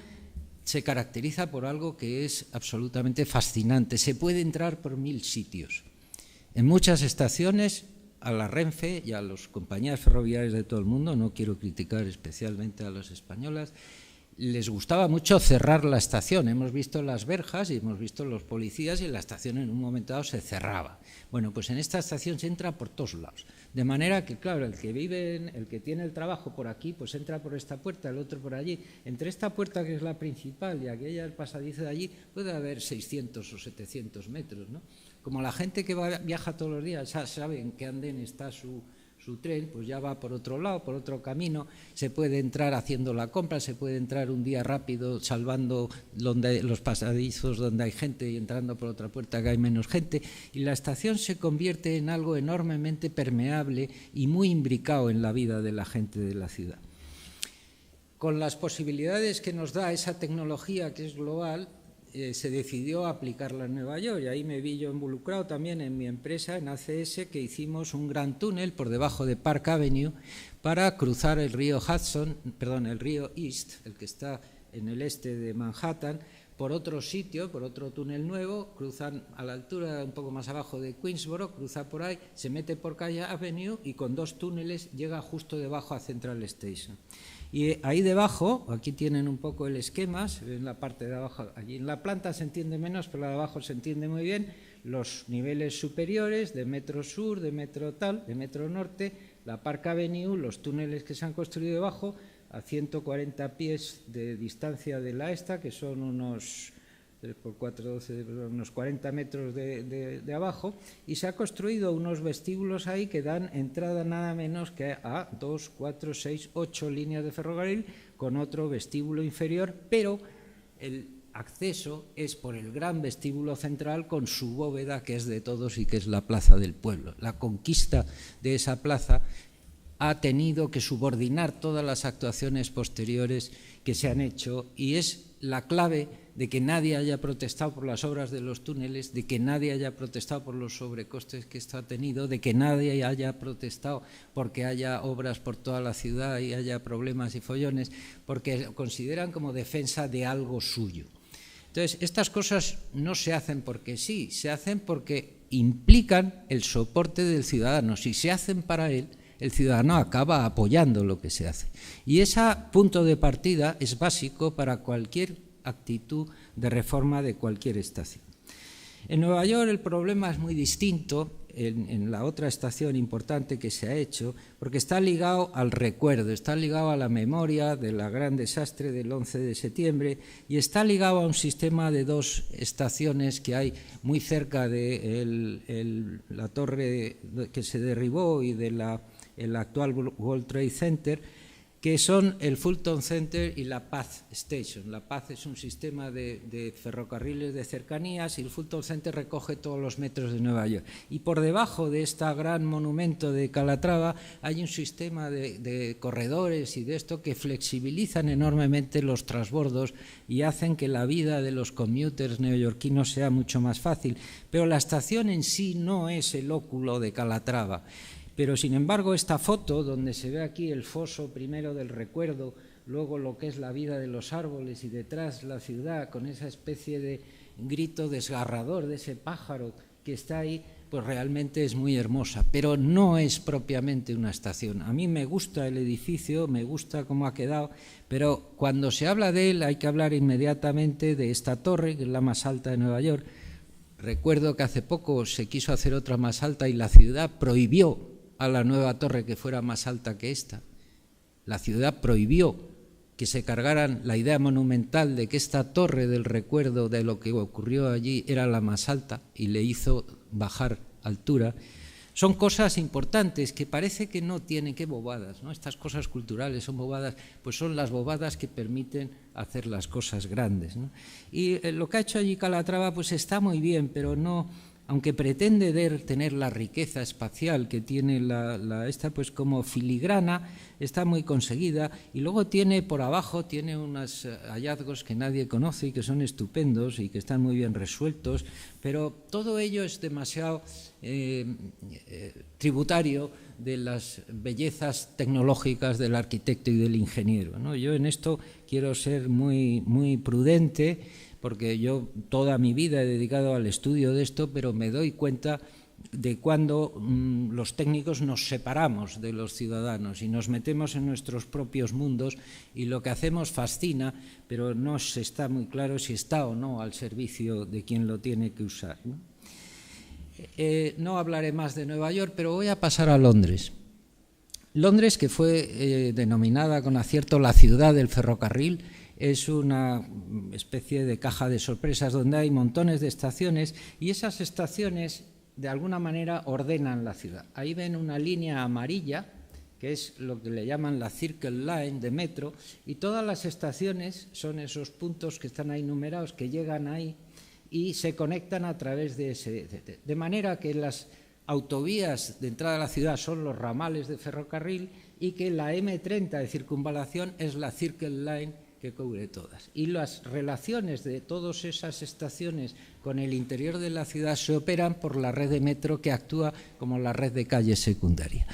se caracteriza por algo que es absolutamente fascinante. Se puede entrar por 1000 sitios. En muchas estaciones, a la Renfe y a las compañías ferroviarias de todo el mundo, no quiero criticar especialmente a las españolas, les gustaba mucho cerrar la estación. Hemos visto las verjas y hemos visto los policías y la estación en un momento dado se cerraba. Bueno, pues en esta estación se entra por todos lados. De manera que, claro, el que tiene el trabajo por aquí, pues entra por esta puerta, el otro por allí. Entre esta puerta, que es la principal, y aquella, el pasadizo de allí, puede haber 600 o 700 metros, ¿no? Como la gente que viaja todos los días ya sabe en qué andén está su tren, pues ya va por otro lado, por otro camino. Se puede entrar haciendo la compra, se puede entrar un día rápido salvando los pasadizos donde hay gente y entrando por otra puerta que hay menos gente. Y la estación se convierte en algo enormemente permeable y muy imbricado en la vida de la gente de la ciudad. Con las posibilidades que nos da esa tecnología que es global, se decidió aplicarla en Nueva York, y ahí me vi yo involucrado también en mi empresa, en ACS, que hicimos un gran túnel por debajo de Park Avenue para cruzar el río el río East, el que está en el este de Manhattan, por otro sitio, por otro túnel nuevo. Cruzan a la altura, un poco más abajo de Queensboro, cruza por ahí, se mete por Calle Avenue y con 2 túneles llega justo debajo a Central Station. Y ahí debajo, aquí tienen un poco el esquema, se ve en la parte de abajo, allí en la planta se entiende menos, pero la de abajo se entiende muy bien, los niveles superiores de metro sur, de metro tal, de metro norte, la Park Avenue, los túneles que se han construido debajo, a 140 pies de distancia de la esta, que son unos 3 por 4, 12, unos 40 metros de abajo, y se ha construido unos vestíbulos ahí que dan entrada nada menos que a 2, 4, 6, 8 líneas de ferrocarril, con otro vestíbulo inferior, pero el acceso es por el gran vestíbulo central con su bóveda, que es de todos y que es la Plaza del Pueblo. La conquista de esa plaza ha tenido que subordinar todas las actuaciones posteriores que se han hecho, y es la clave de que nadie haya protestado por las obras de los túneles, de que nadie haya protestado por los sobrecostes que esto ha tenido, de que nadie haya protestado porque haya obras por toda la ciudad y haya problemas y follones, porque consideran como defensa de algo suyo. Entonces, estas cosas no se hacen porque sí, se hacen porque implican el soporte del ciudadano. Si se hacen para él, el ciudadano acaba apoyando lo que se hace. Y ese punto de partida es básico para cualquier actitud de reforma de cualquier estación. En Nueva York el problema es muy distinto en la otra estación importante que se ha hecho, porque está ligado al recuerdo, está ligado a la memoria del gran desastre del 11 de septiembre y está ligado a un sistema de 2 estaciones que hay muy cerca de la torre que se derribó y de el actual World Trade Center, que son el Fulton Center y la Path Station. La Path es un sistema de ferrocarriles de cercanías y el Fulton Center recoge todos los metros de Nueva York. Y por debajo de este gran monumento de Calatrava hay un sistema de corredores y de esto que flexibilizan enormemente los transbordos y hacen que la vida de los commuters neoyorquinos sea mucho más fácil. Pero la estación en sí no es el óculo de Calatrava. Pero, sin embargo, esta foto, donde se ve aquí el foso primero del recuerdo, luego lo que es la vida de los árboles y detrás la ciudad, con esa especie de grito desgarrador de ese pájaro que está ahí, pues realmente es muy hermosa, pero no es propiamente una estación. A mí me gusta el edificio, me gusta cómo ha quedado, pero cuando se habla de él hay que hablar inmediatamente de esta torre, que es la más alta de Nueva York. Recuerdo que hace poco se quiso hacer otra más alta y la ciudad prohibió a la nueva torre que fuera más alta que esta. La ciudad prohibió que se cargaran la idea monumental de que esta torre del recuerdo de lo que ocurrió allí era la más alta y le hizo bajar altura. Son cosas importantes que parece que no tienen, qué bobadas, ¿no? Estas cosas culturales son bobadas, pues son las bobadas que permiten hacer las cosas grandes, ¿no? Y lo que ha hecho allí Calatrava pues está muy bien, pero no, aunque pretende tener la riqueza espacial que tiene esta, pues como filigrana, está muy conseguida, y luego tiene por abajo, tiene unos hallazgos que nadie conoce y que son estupendos y que están muy bien resueltos, pero todo ello es demasiado tributario de las bellezas tecnológicas del arquitecto y del ingeniero, ¿no? Yo en esto quiero ser muy, muy prudente, porque yo toda mi vida he dedicado al estudio de esto, pero me doy cuenta de cuando los técnicos nos separamos de los ciudadanos y nos metemos en nuestros propios mundos, y lo que hacemos fascina, pero no se está muy claro si está o no al servicio de quien lo tiene que usar, ¿no? No hablaré más de Nueva York, pero voy a pasar a Londres. Londres, que fue denominada con acierto la ciudad del ferrocarril, es una especie de caja de sorpresas donde hay montones de estaciones, y esas estaciones de alguna manera ordenan la ciudad. Ahí ven una línea amarilla, que es lo que le llaman la Circle Line de metro, y todas las estaciones son esos puntos que están ahí numerados, que llegan ahí y se conectan a través de ese. De manera que las autovías de entrada a la ciudad son los ramales de ferrocarril, y que la M30 de circunvalación es la Circle Line que cubre todas. Y las relaciones de todas esas estaciones con el interior de la ciudad se operan por la red de metro, que actúa como la red de calles secundaria.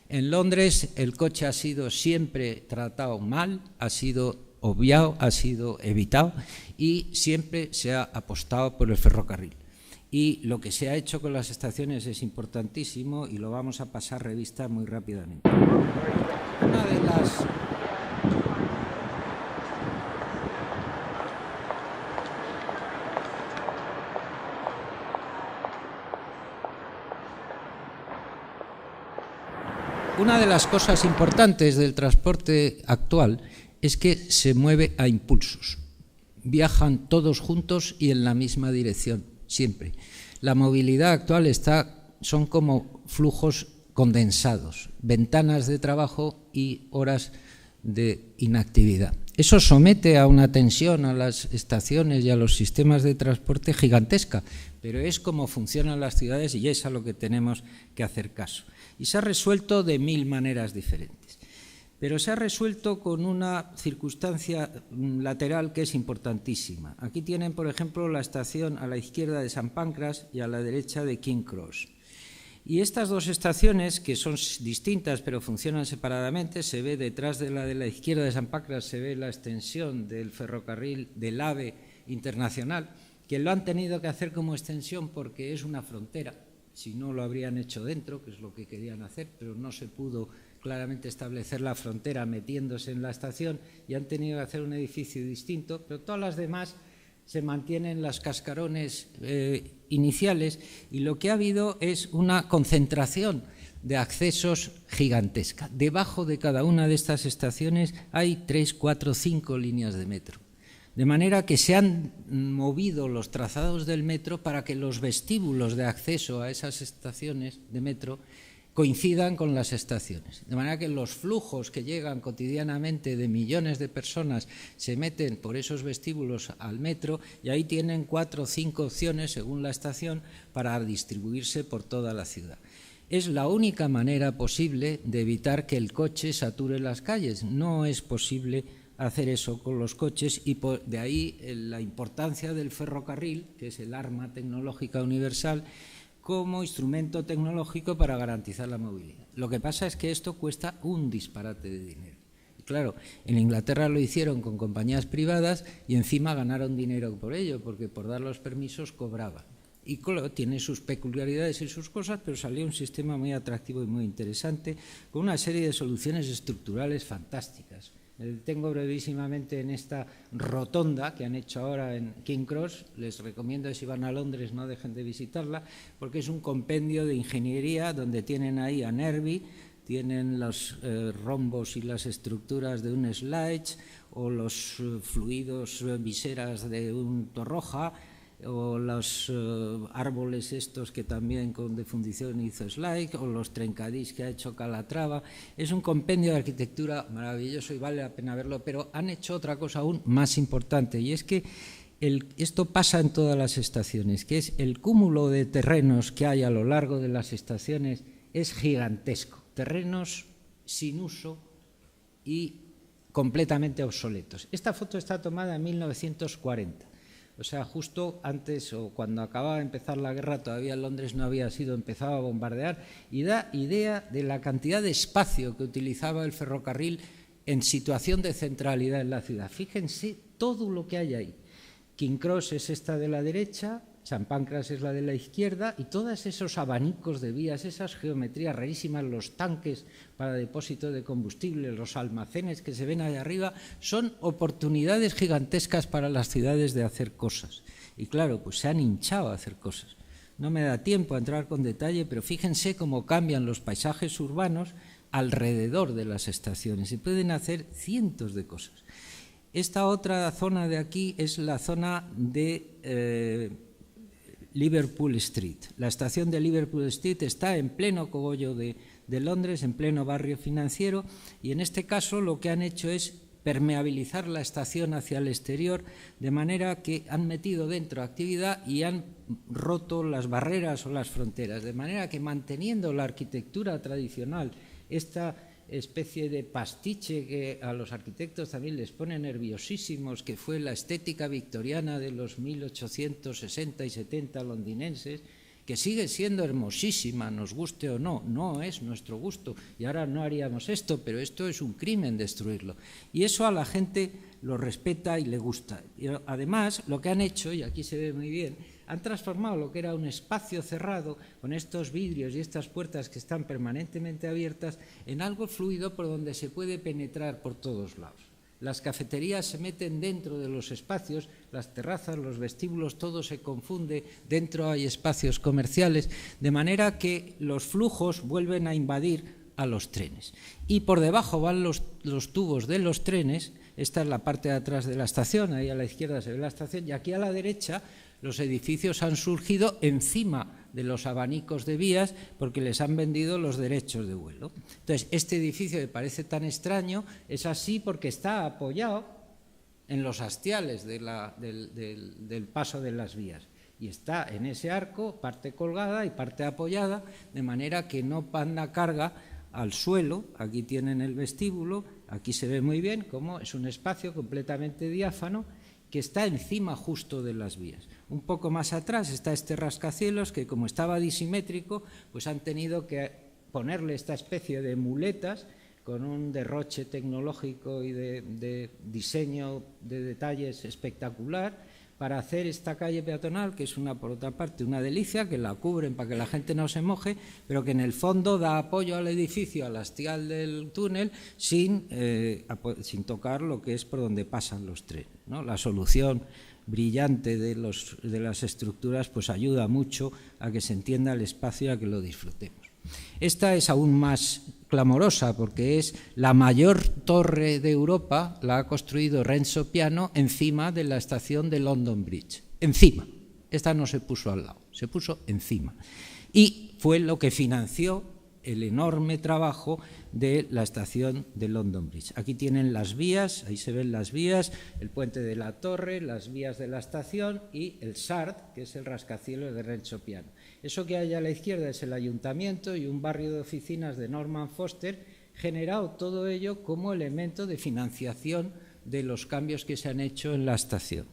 En Londres el coche ha sido siempre tratado mal, ha sido obviado, ha sido evitado, y siempre se ha apostado por el ferrocarril. Y lo que se ha hecho con las estaciones es importantísimo, y lo vamos a pasar revista muy rápidamente. Una de las cosas importantes del transporte actual es que se mueve a impulsos. Viajan todos juntos y en la misma dirección, siempre. La movilidad actual son como flujos condensados, ventanas de trabajo y horas de inactividad. Eso somete a una tensión a las estaciones y a los sistemas de transporte gigantesca, pero es como funcionan las ciudades y es a lo que tenemos que hacer caso. Y se ha resuelto de 1000 maneras diferentes. Pero se ha resuelto con una circunstancia lateral que es importantísima. Aquí tienen, por ejemplo, la estación a la izquierda de St. Pancras y a la derecha de King Cross. Y estas dos estaciones, que son distintas pero funcionan separadamente, se ve detrás de la izquierda de St. Pancras, se ve la extensión del ferrocarril del AVE internacional, que lo han tenido que hacer como extensión porque es una frontera. Si no, lo habrían hecho dentro, que es lo que querían hacer, pero no se pudo claramente establecer la frontera metiéndose en la estación, y han tenido que hacer un edificio distinto, pero todas las demás se mantienen las cascarones iniciales, y lo que ha habido es una concentración de accesos gigantesca. Debajo de cada una de estas estaciones hay 3, 4, 5 líneas de metro. De manera que se han movido los trazados del metro para que los vestíbulos de acceso a esas estaciones de metro coincidan con las estaciones. De manera que los flujos que llegan cotidianamente de millones de personas se meten por esos vestíbulos al metro, y ahí tienen 4 o 5 opciones, según la estación, para distribuirse por toda la ciudad. Es la única manera posible de evitar que el coche sature las calles. No es posible hacer eso con los coches, y de ahí la importancia del ferrocarril, que es el arma tecnológica universal, como instrumento tecnológico para garantizar la movilidad. Lo que pasa es que esto cuesta un disparate de dinero. Y claro, en Inglaterra lo hicieron con compañías privadas y encima ganaron dinero por ello, porque por dar los permisos cobraban. Y claro, tiene sus peculiaridades y sus cosas, pero salió un sistema muy atractivo y muy interesante, con una serie de soluciones estructurales fantásticas. Me detengo brevísimamente en esta rotonda que han hecho ahora en King Cross. Les recomiendo que si van a Londres no dejen de visitarla, porque es un compendio de ingeniería donde tienen ahí a Nervi, tienen los rombos y las estructuras de un Slide, o los fluidos viseras de un Torroja, o los árboles estos que también de fundición hizo Slide, o los trencadís que ha hecho Calatrava. Es un compendio de arquitectura maravilloso y vale la pena verlo, pero han hecho otra cosa aún más importante, y es que esto pasa en todas las estaciones, que es el cúmulo de terrenos que hay a lo largo de las estaciones es gigantesco, terrenos sin uso y completamente obsoletos. Esta foto está tomada en 1940. O sea, justo antes o cuando acababa de empezar la guerra, todavía Londres no había sido empezado a bombardear, y da idea de la cantidad de espacio que utilizaba el ferrocarril en situación de centralidad en la ciudad. Fíjense todo lo que hay ahí. King Cross es esta de la derecha, St. Pancras es la de la izquierda, y todos esos abanicos de vías, esas geometrías rarísimas, los tanques para depósito de combustible, los almacenes que se ven ahí arriba, son oportunidades gigantescas para las ciudades de hacer cosas. Y claro, pues se han hinchado a hacer cosas. No me da tiempo a entrar con detalle, pero fíjense cómo cambian los paisajes urbanos alrededor de las estaciones. Se pueden hacer cientos de cosas. Esta otra zona de aquí es la zona de Liverpool Street. La estación de Liverpool Street está en pleno cogollo de Londres, en pleno barrio financiero, y en este caso lo que han hecho es permeabilizar la estación hacia el exterior, de manera que han metido dentro actividad y han roto las barreras o las fronteras, de manera que manteniendo la arquitectura tradicional, esta especie de pastiche que a los arquitectos también les pone nerviosísimos, que fue la estética victoriana de los 1860 y 70 londinenses, que sigue siendo hermosísima, nos guste o no, no es nuestro gusto, y ahora no haríamos esto, pero esto es un crimen destruirlo. Y eso a la gente lo respeta y le gusta. Y además, lo que han hecho, y aquí se ve muy bien, han transformado lo que era un espacio cerrado, con estos vidrios y estas puertas que están permanentemente abiertas, en algo fluido por donde se puede penetrar por todos lados. Las cafeterías se meten dentro de los espacios, las terrazas, los vestíbulos, todo se confunde, dentro hay espacios comerciales, de manera que los flujos vuelven a invadir a los trenes. Y por debajo van los tubos de los trenes. Esta es la parte de atrás de la estación, ahí a la izquierda se ve la estación, y aquí a la derecha los edificios han surgido encima de los abanicos de vías porque les han vendido los derechos de vuelo. Entonces, este edificio que parece tan extraño es así porque está apoyado en los hastiales del paso de las vías. Y está en ese arco, parte colgada y parte apoyada, de manera que no manda carga al suelo. Aquí tienen el vestíbulo, aquí se ve muy bien cómo es un espacio completamente diáfano que está encima justo de las vías. Un poco más atrás está este rascacielos que, como estaba disimétrico, pues han tenido que ponerle esta especie de muletas con un derroche tecnológico y de diseño de detalles espectacular, para hacer esta calle peatonal, que es por otra parte una delicia, que la cubren para que la gente no se moje, pero que en el fondo da apoyo al edificio, al hastial del túnel, sin tocar lo que es por donde pasan los trenes, ¿no? La solución brillante de las estructuras pues ayuda mucho a que se entienda el espacio y a que lo disfrutemos. Esta es aún más clamorosa porque es la mayor torre de Europa, la ha construido Renzo Piano encima de la estación de London Bridge. Encima. Esta no se puso al lado, se puso encima. Y fue lo que financió el enorme trabajo de la estación de London Bridge. Aquí tienen las vías, ahí se ven las vías, el puente de la torre, las vías de la estación y el Shard, que es el rascacielos de Renzo Piano. Eso que hay a la izquierda es el ayuntamiento y un barrio de oficinas de Norman Foster, generado todo ello como elemento de financiación de los cambios que se han hecho en la estación.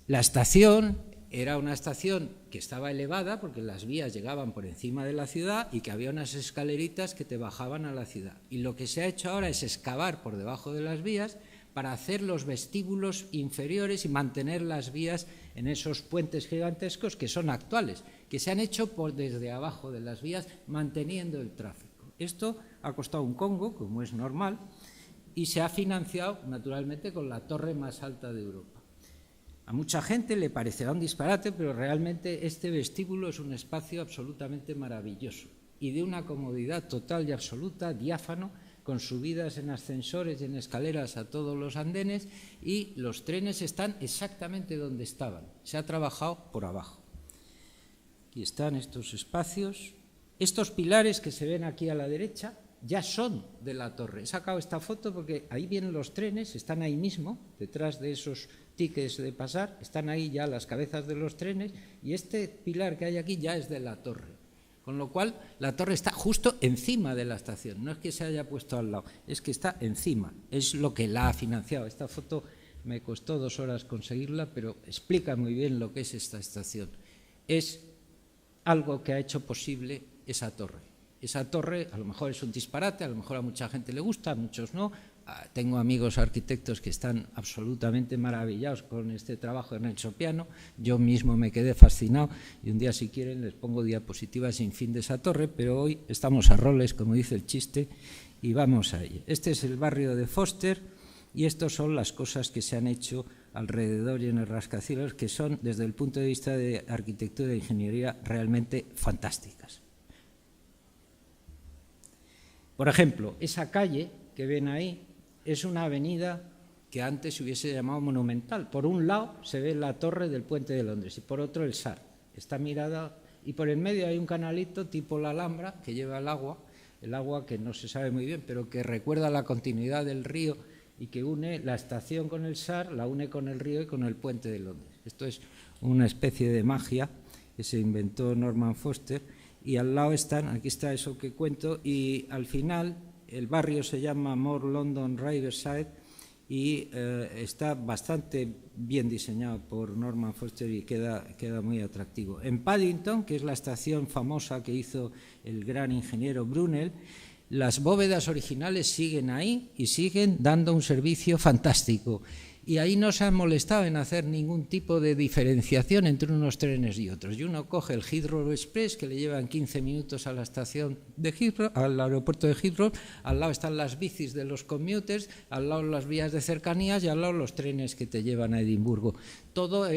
La estación era una estación que estaba elevada porque las vías llegaban por encima de la ciudad y que había unas escaleritas que te bajaban a la ciudad. Y lo que se ha hecho ahora es excavar por debajo de las vías para hacer los vestíbulos inferiores y mantener las vías en esos puentes gigantescos que son actuales, que se han hecho desde abajo de las vías, manteniendo el tráfico. Esto ha costado un congo, como es normal, y se ha financiado, naturalmente, con la torre más alta de Europa. A mucha gente le parecerá un disparate, pero realmente este vestíbulo es un espacio absolutamente maravilloso y de una comodidad total y absoluta, diáfano, con subidas en ascensores y en escaleras a todos los andenes, y los trenes están exactamente donde estaban. Se ha trabajado por abajo. Aquí están estos espacios. Estos pilares que se ven aquí a la derecha ya son de la torre. He sacado esta foto porque ahí vienen los trenes, están ahí mismo, detrás de esos tickets de pasar, están ahí ya las cabezas de los trenes, y este pilar que hay aquí ya es de la torre. Con lo cual, la torre está justo encima de la estación. No es que se haya puesto al lado, es que está encima. Es lo que la ha financiado. Esta foto me costó 2 horas conseguirla, pero explica muy bien lo que es esta estación. Es algo que ha hecho posible esa torre. Esa torre a lo mejor es un disparate, a lo mejor a mucha gente le gusta, a muchos no. Tengo amigos arquitectos que están absolutamente maravillados con este trabajo de Renzo Piano. Yo mismo me quedé fascinado y un día, si quieren, les pongo diapositivas sin fin de esa torre, pero hoy estamos a roles, como dice el chiste, y vamos a ello. Este es el barrio de Foster y estas son las cosas que se han hecho alrededor y en el rascacielos, que son, desde el punto de vista de arquitectura e ingeniería, realmente fantásticas. Por ejemplo, esa calle que ven ahí es una avenida que antes se hubiese llamado Monumental. Por un lado se ve la torre del Puente de Londres y por otro el SAR. Está mirada y por el medio hay un canalito tipo la Alhambra que lleva el agua que no se sabe muy bien, pero que recuerda la continuidad del río y que une la estación con el SAR, la une con el río y con el Puente de Londres. Esto es una especie de magia que se inventó Norman Foster, y al lado están, aquí está eso que cuento, y al final el barrio se llama More London Riverside y está bastante bien diseñado por Norman Foster y queda muy atractivo. En Paddington, que es la estación famosa que hizo el gran ingeniero Brunel, las bóvedas originales siguen ahí y siguen dando un servicio fantástico. Y ahí no se han molestado en hacer ningún tipo de diferenciación entre unos trenes y otros. Y uno coge el Heathrow Express, que le llevan 15 minutos a la estación de Heathrow, al aeropuerto de Heathrow, al lado están las bicis de los commuters, al lado las vías de cercanías y al lado los trenes que te llevan a Edimburgo. Todo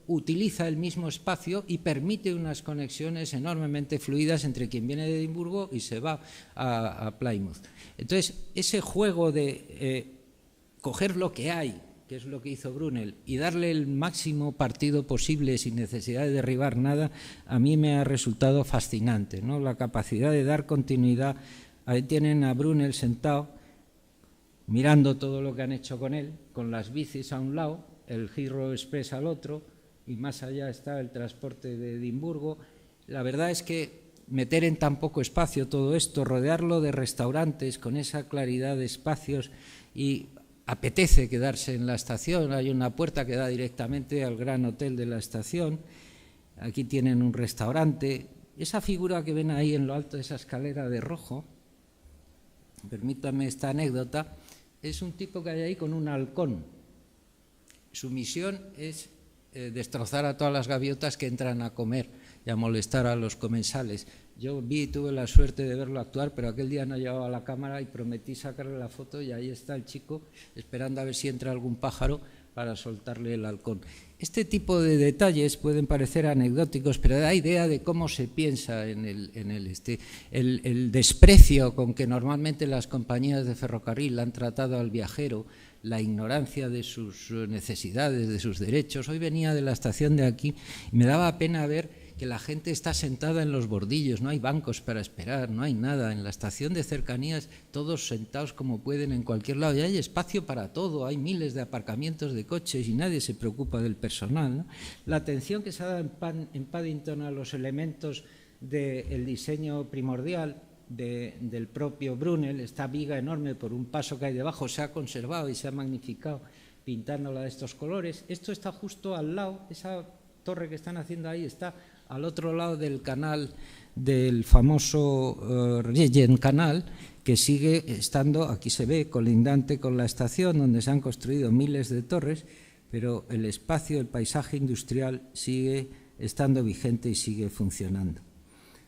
utiliza el mismo espacio y permite unas conexiones enormemente fluidas entre quien viene de Edimburgo y se va a Plymouth. Entonces, ese juego de coger lo que hay, que es lo que hizo Brunel, y darle el máximo partido posible sin necesidad de derribar nada, a mí me ha resultado fascinante, ¿no? La capacidad de dar continuidad. Ahí tienen a Brunel sentado, mirando todo lo que han hecho con él, con las bicis a un lado, el Heathrow Express al otro, y más allá está el transporte de Edimburgo. La verdad es que meter en tan poco espacio todo esto, rodearlo de restaurantes con esa claridad de espacios, y apetece quedarse en la estación. Hay una puerta que da directamente al gran hotel de la estación. Aquí tienen un restaurante. Esa figura que ven ahí en lo alto de esa escalera de rojo, permítanme esta anécdota, es un tipo que hay ahí con un halcón. Su misión es destrozar a todas las gaviotas que entran a comer y a molestar a los comensales. Yo tuve la suerte de verlo actuar, pero aquel día no llevaba la cámara y prometí sacarle la foto, y ahí está el chico esperando a ver si entra algún pájaro para soltarle el halcón. Este tipo de detalles pueden parecer anecdóticos, pero da idea de cómo se piensa en el desprecio con que normalmente las compañías de ferrocarril han tratado al viajero, la ignorancia de sus necesidades, de sus derechos. Hoy venía de la estación de aquí y me daba pena ver que la gente está sentada en los bordillos, no hay bancos para esperar, no hay nada. En la estación de cercanías, todos sentados como pueden en cualquier lado, y hay espacio para todo, hay miles de aparcamientos de coches y nadie se preocupa del personal, ¿no? La atención que se ha dado en Paddington a los elementos del diseño primordial del propio Brunel, esta viga enorme por un paso que hay debajo, se ha conservado y se ha magnificado pintándola de estos colores. Esto está justo al lado, esa torre que están haciendo ahí está al otro lado del canal, del famoso Regent Canal, que sigue estando, aquí se ve, colindante con la estación, donde se han construido miles de torres, pero el espacio, el paisaje industrial sigue estando vigente y sigue funcionando.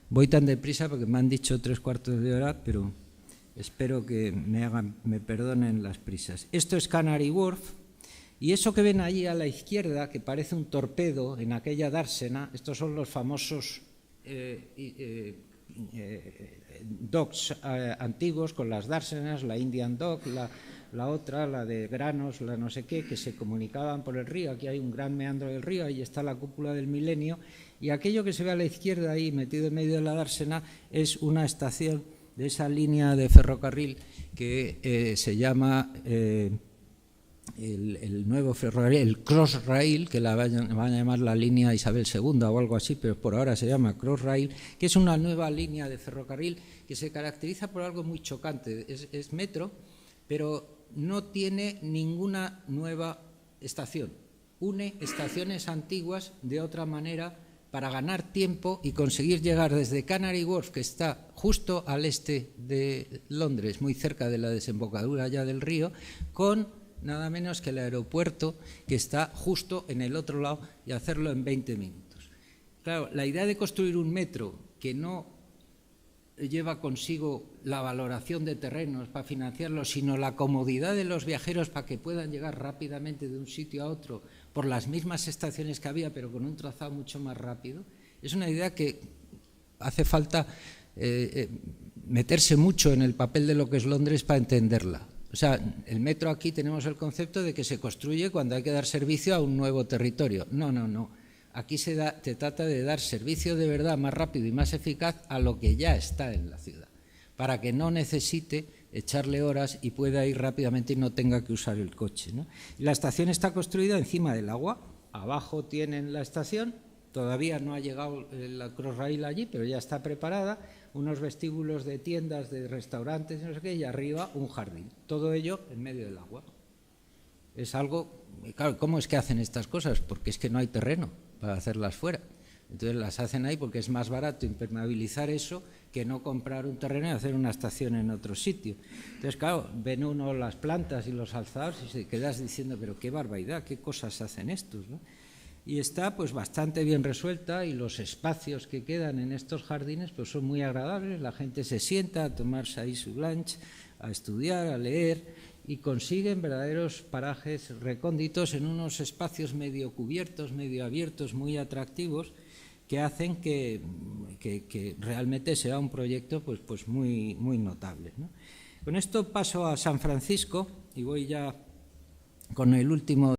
Voy tan deprisa porque me han dicho 3/4 de hora, pero espero que me perdonen las prisas. Esto es Canary Wharf, y eso que ven allí a la izquierda, que parece un torpedo en aquella dársena, estos son los famosos docks antiguos con las dársenas, la Indian Dock, la otra, la de granos, la no sé qué, que se comunicaban por el río. Aquí hay un gran meandro del río, ahí está la cúpula del Milenio, y aquello que se ve a la izquierda ahí, metido en medio de la dársena, es una estación de esa línea de ferrocarril que se llama el nuevo ferrocarril, el Crossrail, que la van a llamar la línea Isabel II o algo así, pero por ahora se llama Crossrail, que es una nueva línea de ferrocarril que se caracteriza por algo muy chocante. Es metro, pero no tiene ninguna nueva estación. Une estaciones antiguas de otra manera para ganar tiempo y conseguir llegar desde Canary Wharf, que está justo al este de Londres, muy cerca de la desembocadura ya del río, con nada menos que el aeropuerto, que está justo en el otro lado, y hacerlo en 20 minutos. Claro, la idea de construir un metro que no lleva consigo la valoración de terrenos para financiarlo, sino la comodidad de los viajeros para que puedan llegar rápidamente de un sitio a otro por las mismas estaciones que había, pero con un trazado mucho más rápido, es una idea que hace falta meterse mucho en el papel de lo que es Londres para entenderla. O sea, el metro aquí tenemos el concepto de que se construye cuando hay que dar servicio a un nuevo territorio. No, no, no. Aquí se trata de dar servicio de verdad más rápido y más eficaz a lo que ya está en la ciudad, para que no necesite echarle horas y pueda ir rápidamente y no tenga que usar el coche, ¿no? La estación está construida encima del agua, abajo tienen la estación, todavía no ha llegado la Crossrail allí, pero ya está preparada, unos vestíbulos de tiendas, de restaurantes, no sé qué, y arriba un jardín, todo ello en medio del agua. Es algo, claro, ¿cómo es que hacen estas cosas? Porque es que no hay terreno para hacerlas fuera. Entonces las hacen ahí porque es más barato impermeabilizar eso que no comprar un terreno y hacer una estación en otro sitio. Entonces, claro, ven uno las plantas y los alzados y se quedas diciendo, pero qué barbaridad, qué cosas hacen estos, ¿no? Y está pues bastante bien resuelta, y los espacios que quedan en estos jardines pues son muy agradables, la gente se sienta a tomarse ahí su lunch, a estudiar, a leer, y consiguen verdaderos parajes recónditos en unos espacios medio cubiertos, medio abiertos, muy atractivos, que hacen que realmente sea un proyecto pues muy, muy notable, ¿no? Con esto paso a San Francisco y voy ya con el último.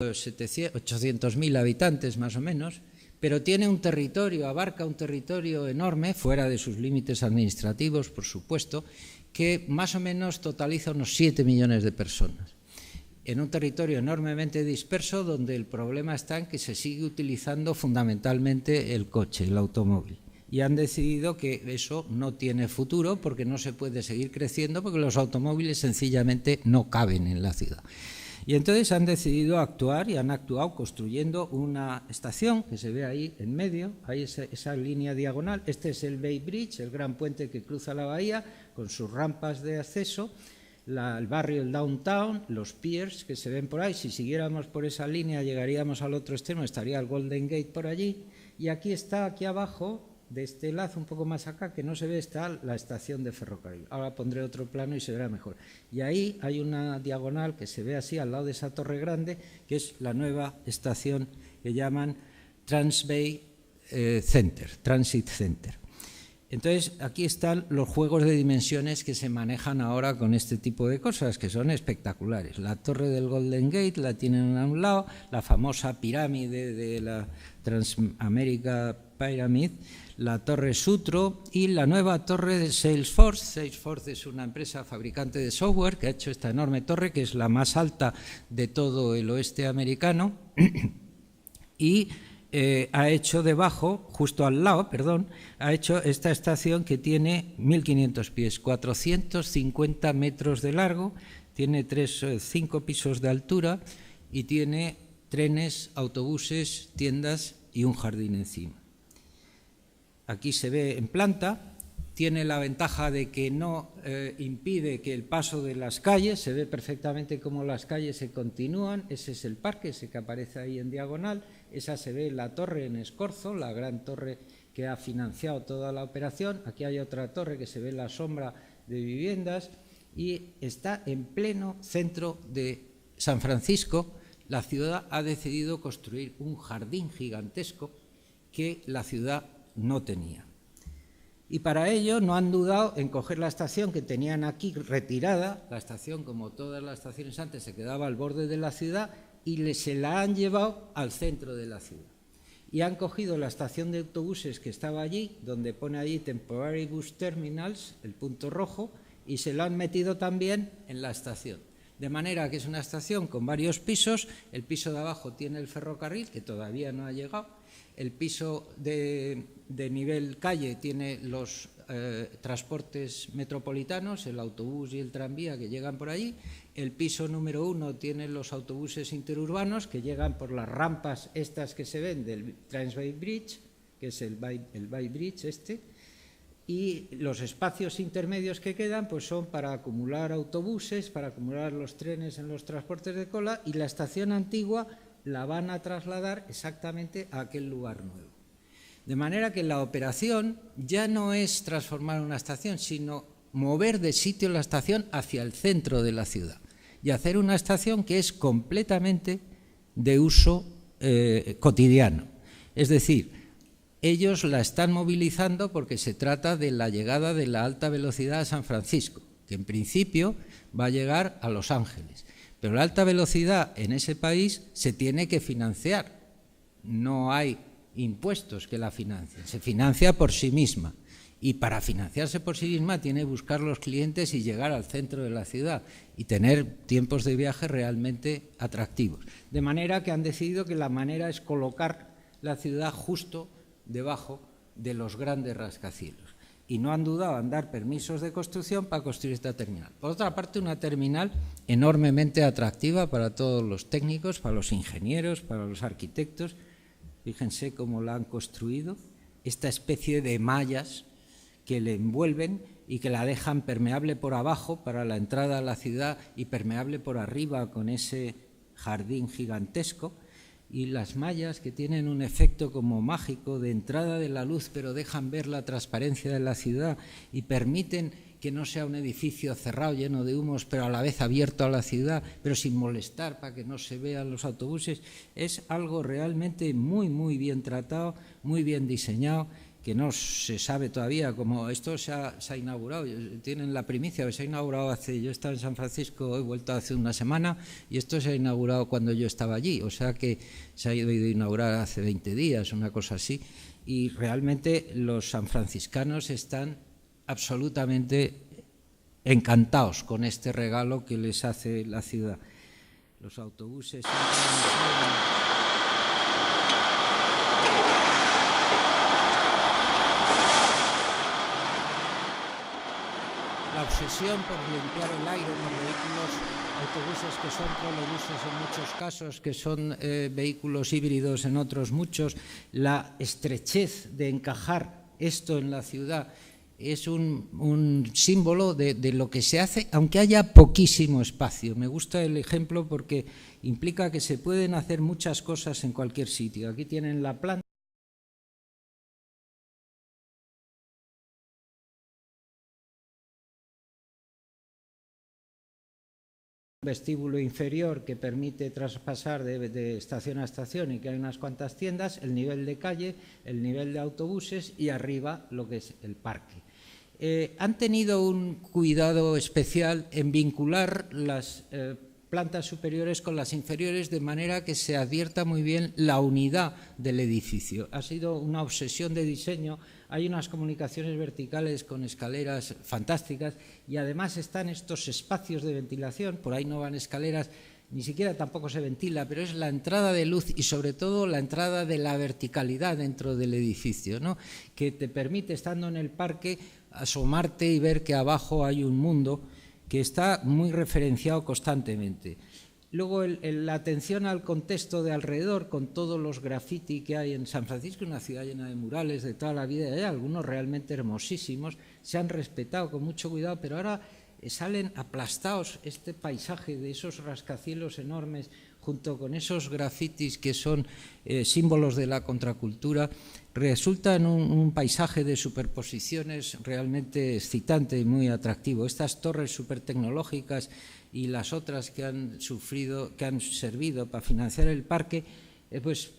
De 800.000 habitantes más o menos, pero tiene un territorio, abarca un territorio enorme, fuera de sus límites administrativos, por supuesto, que más o menos totaliza unos 7 millones de personas, en un territorio enormemente disperso, donde el problema está en que se sigue utilizando fundamentalmente el coche, el automóvil. Y han decidido que eso no tiene futuro porque no se puede seguir creciendo, porque los automóviles sencillamente no caben en la ciudad. Y entonces han decidido actuar, y han actuado construyendo una estación que se ve ahí en medio, ahí esa línea diagonal. Este es el Bay Bridge, el gran puente que cruza la bahía, con sus rampas de acceso, el barrio, el downtown, los piers que se ven por ahí. Si siguiéramos por esa línea llegaríamos al otro extremo, estaría el Golden Gate por allí, y aquí está, aquí abajo, de este lazo un poco más acá, que no se ve, está la estación de ferrocarril. Ahora pondré otro plano y se verá mejor. Y ahí hay una diagonal que se ve así al lado de esa torre grande, que es la nueva estación que llaman Transbay Center, Transit Center. Entonces, aquí están los juegos de dimensiones que se manejan ahora con este tipo de cosas, que son espectaculares. La torre del Golden Gate la tienen a un lado, la famosa pirámide de la Transamerica Pyramid, la torre Sutro y la nueva torre de Salesforce. Salesforce es una empresa fabricante de software que ha hecho esta enorme torre, que es la más alta de todo el oeste americano, y ha hecho debajo, justo al lado, perdón, ha hecho esta estación que tiene 1.500 pies, 450 metros de largo, tiene 5 pisos de altura y tiene trenes, autobuses, tiendas y un jardín encima. Aquí se ve en planta, tiene la ventaja de que no impide que el paso de las calles, se ve perfectamente cómo las calles se continúan, ese es el parque, ese que aparece ahí en diagonal, esa se ve la torre en Escorzo, la gran torre que ha financiado toda la operación, aquí hay otra torre que se ve la sombra de viviendas y está en pleno centro de San Francisco. La ciudad ha decidido construir un jardín gigantesco que la ciudad no tenía. Y para ello no han dudado en coger la estación que tenían aquí retirada, la estación, como todas las estaciones antes, se quedaba al borde de la ciudad y se la han llevado al centro de la ciudad. Y han cogido la estación de autobuses que estaba allí, donde pone allí Temporary Bus Terminals, el punto rojo, y se la han metido también en la estación. De manera que es una estación con varios pisos, el piso de abajo tiene el ferrocarril, que todavía no ha llegado, el piso de nivel calle tiene los transportes metropolitanos, el autobús y el tranvía que llegan por allí, el piso número 1 tiene los autobuses interurbanos que llegan por las rampas estas que se ven del Transbay Bridge, que es el Bay Bridge y los espacios intermedios que quedan pues son para acumular autobuses, para acumular los trenes en los transportes de cola, y la estación antigua la van a trasladar exactamente a aquel lugar nuevo. De manera que la operación ya no es transformar una estación, sino mover de sitio la estación hacia el centro de la ciudad y hacer una estación que es completamente de uso cotidiano. Es decir, ellos la están movilizando porque se trata de la llegada de la alta velocidad a San Francisco, que en principio va a llegar a Los Ángeles. Pero la alta velocidad en ese país se tiene que financiar. No hay impuestos que la financien, se financia por sí misma. Y para financiarse por sí misma tiene que buscar los clientes y llegar al centro de la ciudad y tener tiempos de viaje realmente atractivos. De manera que han decidido que la manera es colocar la ciudad justo debajo de los grandes rascacielos. Y no han dudado en dar permisos de construcción para construir esta terminal. Por otra parte, una terminal enormemente atractiva para todos los técnicos, para los ingenieros, para los arquitectos. Fíjense cómo la han construido, esta especie de mallas que le envuelven y que la dejan permeable por abajo para la entrada a la ciudad y permeable por arriba con ese jardín gigantesco. Y las mallas que tienen un efecto como mágico de entrada de la luz, pero dejan ver la transparencia de la ciudad y permiten que no sea un edificio cerrado lleno de humos, pero a la vez abierto a la ciudad, pero sin molestar para que no se vean los autobuses. Es algo realmente muy, muy bien tratado, muy bien diseñado, que no se sabe todavía cómo esto se ha inaugurado. Tienen la primicia, se ha inaugurado yo estaba en San Francisco, he vuelto hace una semana y esto se ha inaugurado cuando yo estaba allí, o sea que se ha ido a inaugurar hace 20 días, una cosa así, y realmente los sanfranciscanos están absolutamente encantados con este regalo que les hace la ciudad. Los autobuses la obsesión por limpiar el aire con vehículos, autobuses que son trolebuses en muchos casos, que son vehículos híbridos en otros muchos, la estrechez de encajar esto en la ciudad es un símbolo de lo que se hace, aunque haya poquísimo espacio. Me gusta el ejemplo porque implica que se pueden hacer muchas cosas en cualquier sitio. Aquí tienen la planta. Vestíbulo inferior que permite traspasar de estación a estación y que hay unas cuantas tiendas, el nivel de calle, el nivel de autobuses y arriba lo que es el parque. Han tenido un cuidado especial en vincular las plantas superiores con las inferiores de manera que se advierta muy bien la unidad del edificio. Ha sido una obsesión de diseño. Hay unas comunicaciones verticales con escaleras fantásticas y además están estos espacios de ventilación, por ahí no van escaleras, ni siquiera tampoco se ventila, pero es la entrada de luz y sobre todo la entrada de la verticalidad dentro del edificio, ¿no? Que te permite, estando en el parque, asomarte y ver que abajo hay un mundo que está muy referenciado constantemente. Luego la atención al contexto de alrededor, con todos los graffiti que hay en San Francisco, una ciudad llena de murales de toda la vida, hay algunos realmente hermosísimos, se han respetado con mucho cuidado, pero ahora salen aplastados este paisaje de esos rascacielos enormes junto con esos grafitis que son símbolos de la contracultura, resulta en un paisaje de superposiciones realmente excitante y muy atractivo. Estas torres supertecnológicas y las otras que han servido para financiar el parque, pues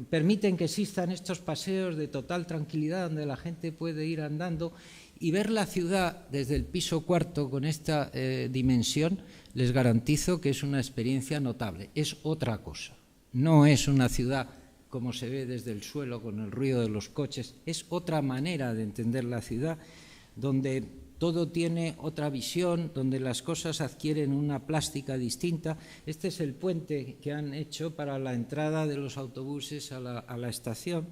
permiten que existan estos paseos de total tranquilidad donde la gente puede ir andando y ver la ciudad desde el piso cuarto con esta dimensión. Les garantizo que es una experiencia notable. Es otra cosa. No es una ciudad como se ve desde el suelo con el ruido de los coches. Es otra manera de entender la ciudad, donde todo tiene otra visión, donde las cosas adquieren una plástica distinta. Este es el puente que han hecho para la entrada de los autobuses a la estación.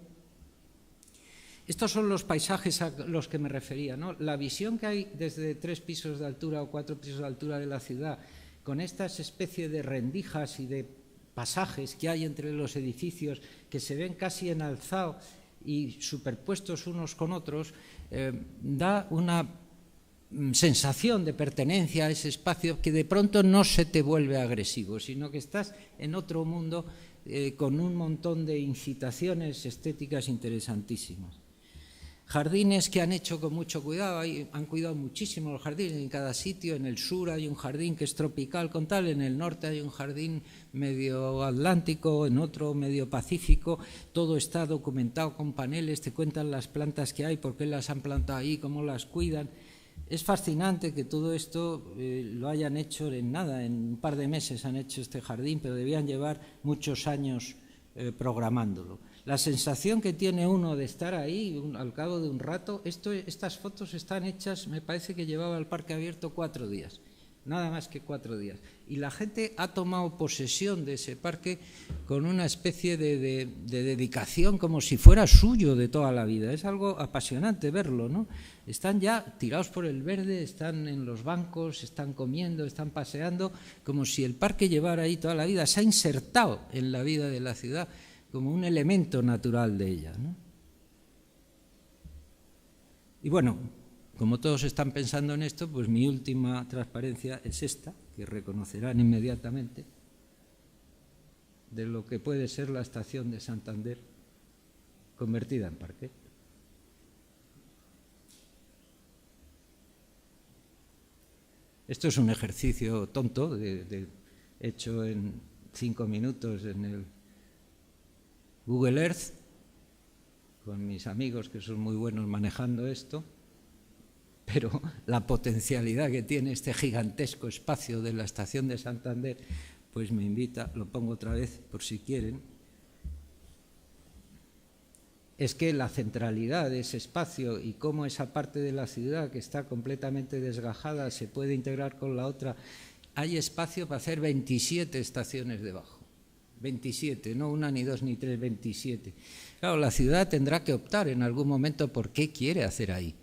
Estos son los paisajes a los que me refería, ¿no? La visión que hay desde 3 pisos de altura o 4 pisos de altura de la ciudad, con estas especies de rendijas y de pasajes que hay entre los edificios que se ven casi en alzado y superpuestos unos con otros, da una sensación de pertenencia a ese espacio que de pronto no se te vuelve agresivo, sino que estás en otro mundo con un montón de incitaciones estéticas interesantísimas. Jardines que han hecho con mucho cuidado, han cuidado muchísimo los jardines en cada sitio. En el sur hay un jardín que es tropical con tal, en el norte hay un jardín medio atlántico, en otro medio pacífico. Todo está documentado con paneles, te cuentan las plantas que hay, por qué las han plantado ahí, cómo las cuidan. Es fascinante que todo esto lo hayan hecho en nada, en un par de meses han hecho este jardín, pero debían llevar muchos años programándolo. La sensación que tiene uno de estar ahí al cabo de un rato, estas fotos están hechas, me parece que llevaba el parque abierto 4 días, nada más que 4 días. Y la gente ha tomado posesión de ese parque con una especie de dedicación como si fuera suyo de toda la vida. Es algo apasionante verlo, ¿no? Están ya tirados por el verde, están en los bancos, están comiendo, están paseando, como si el parque llevara ahí toda la vida. Se ha insertado en la vida de la ciudad como un elemento natural de ella, ¿no? Y bueno, como todos están pensando en esto, pues mi última transparencia es esta, que reconocerán inmediatamente, de lo que puede ser la estación de Santander convertida en parque. Esto es un ejercicio tonto, hecho en 5 minutos en el Google Earth, con mis amigos que son muy buenos manejando esto, pero la potencialidad que tiene este gigantesco espacio de la estación de Santander, pues me invita, lo pongo otra vez por si quieren, es que la centralidad de ese espacio y cómo esa parte de la ciudad que está completamente desgajada se puede integrar con la otra, hay espacio para hacer 27 estaciones debajo. 27, no 1, ni 2, ni 3, 27. Claro, la ciudad tendrá que optar en algún momento por qué quiere hacer ahí.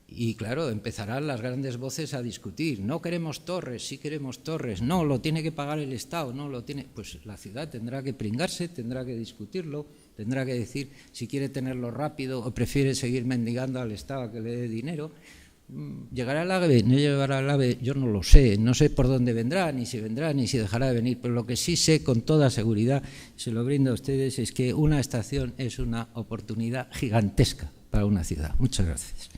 Y claro, empezarán las grandes voces a discutir. No queremos torres, sí queremos torres. No, lo tiene que pagar el Estado, no lo tiene. Pues la ciudad tendrá que pringarse, tendrá que discutirlo, tendrá que decir si quiere tenerlo rápido o prefiere seguir mendigando al Estado a que le dé dinero. ¿Llegará el AVE? ¿No llegará el AVE? Yo no lo sé, no sé por dónde vendrá, ni si dejará de venir, pero lo que sí sé con toda seguridad, se lo brindo a ustedes, es que una estación es una oportunidad gigantesca para una ciudad. Muchas gracias.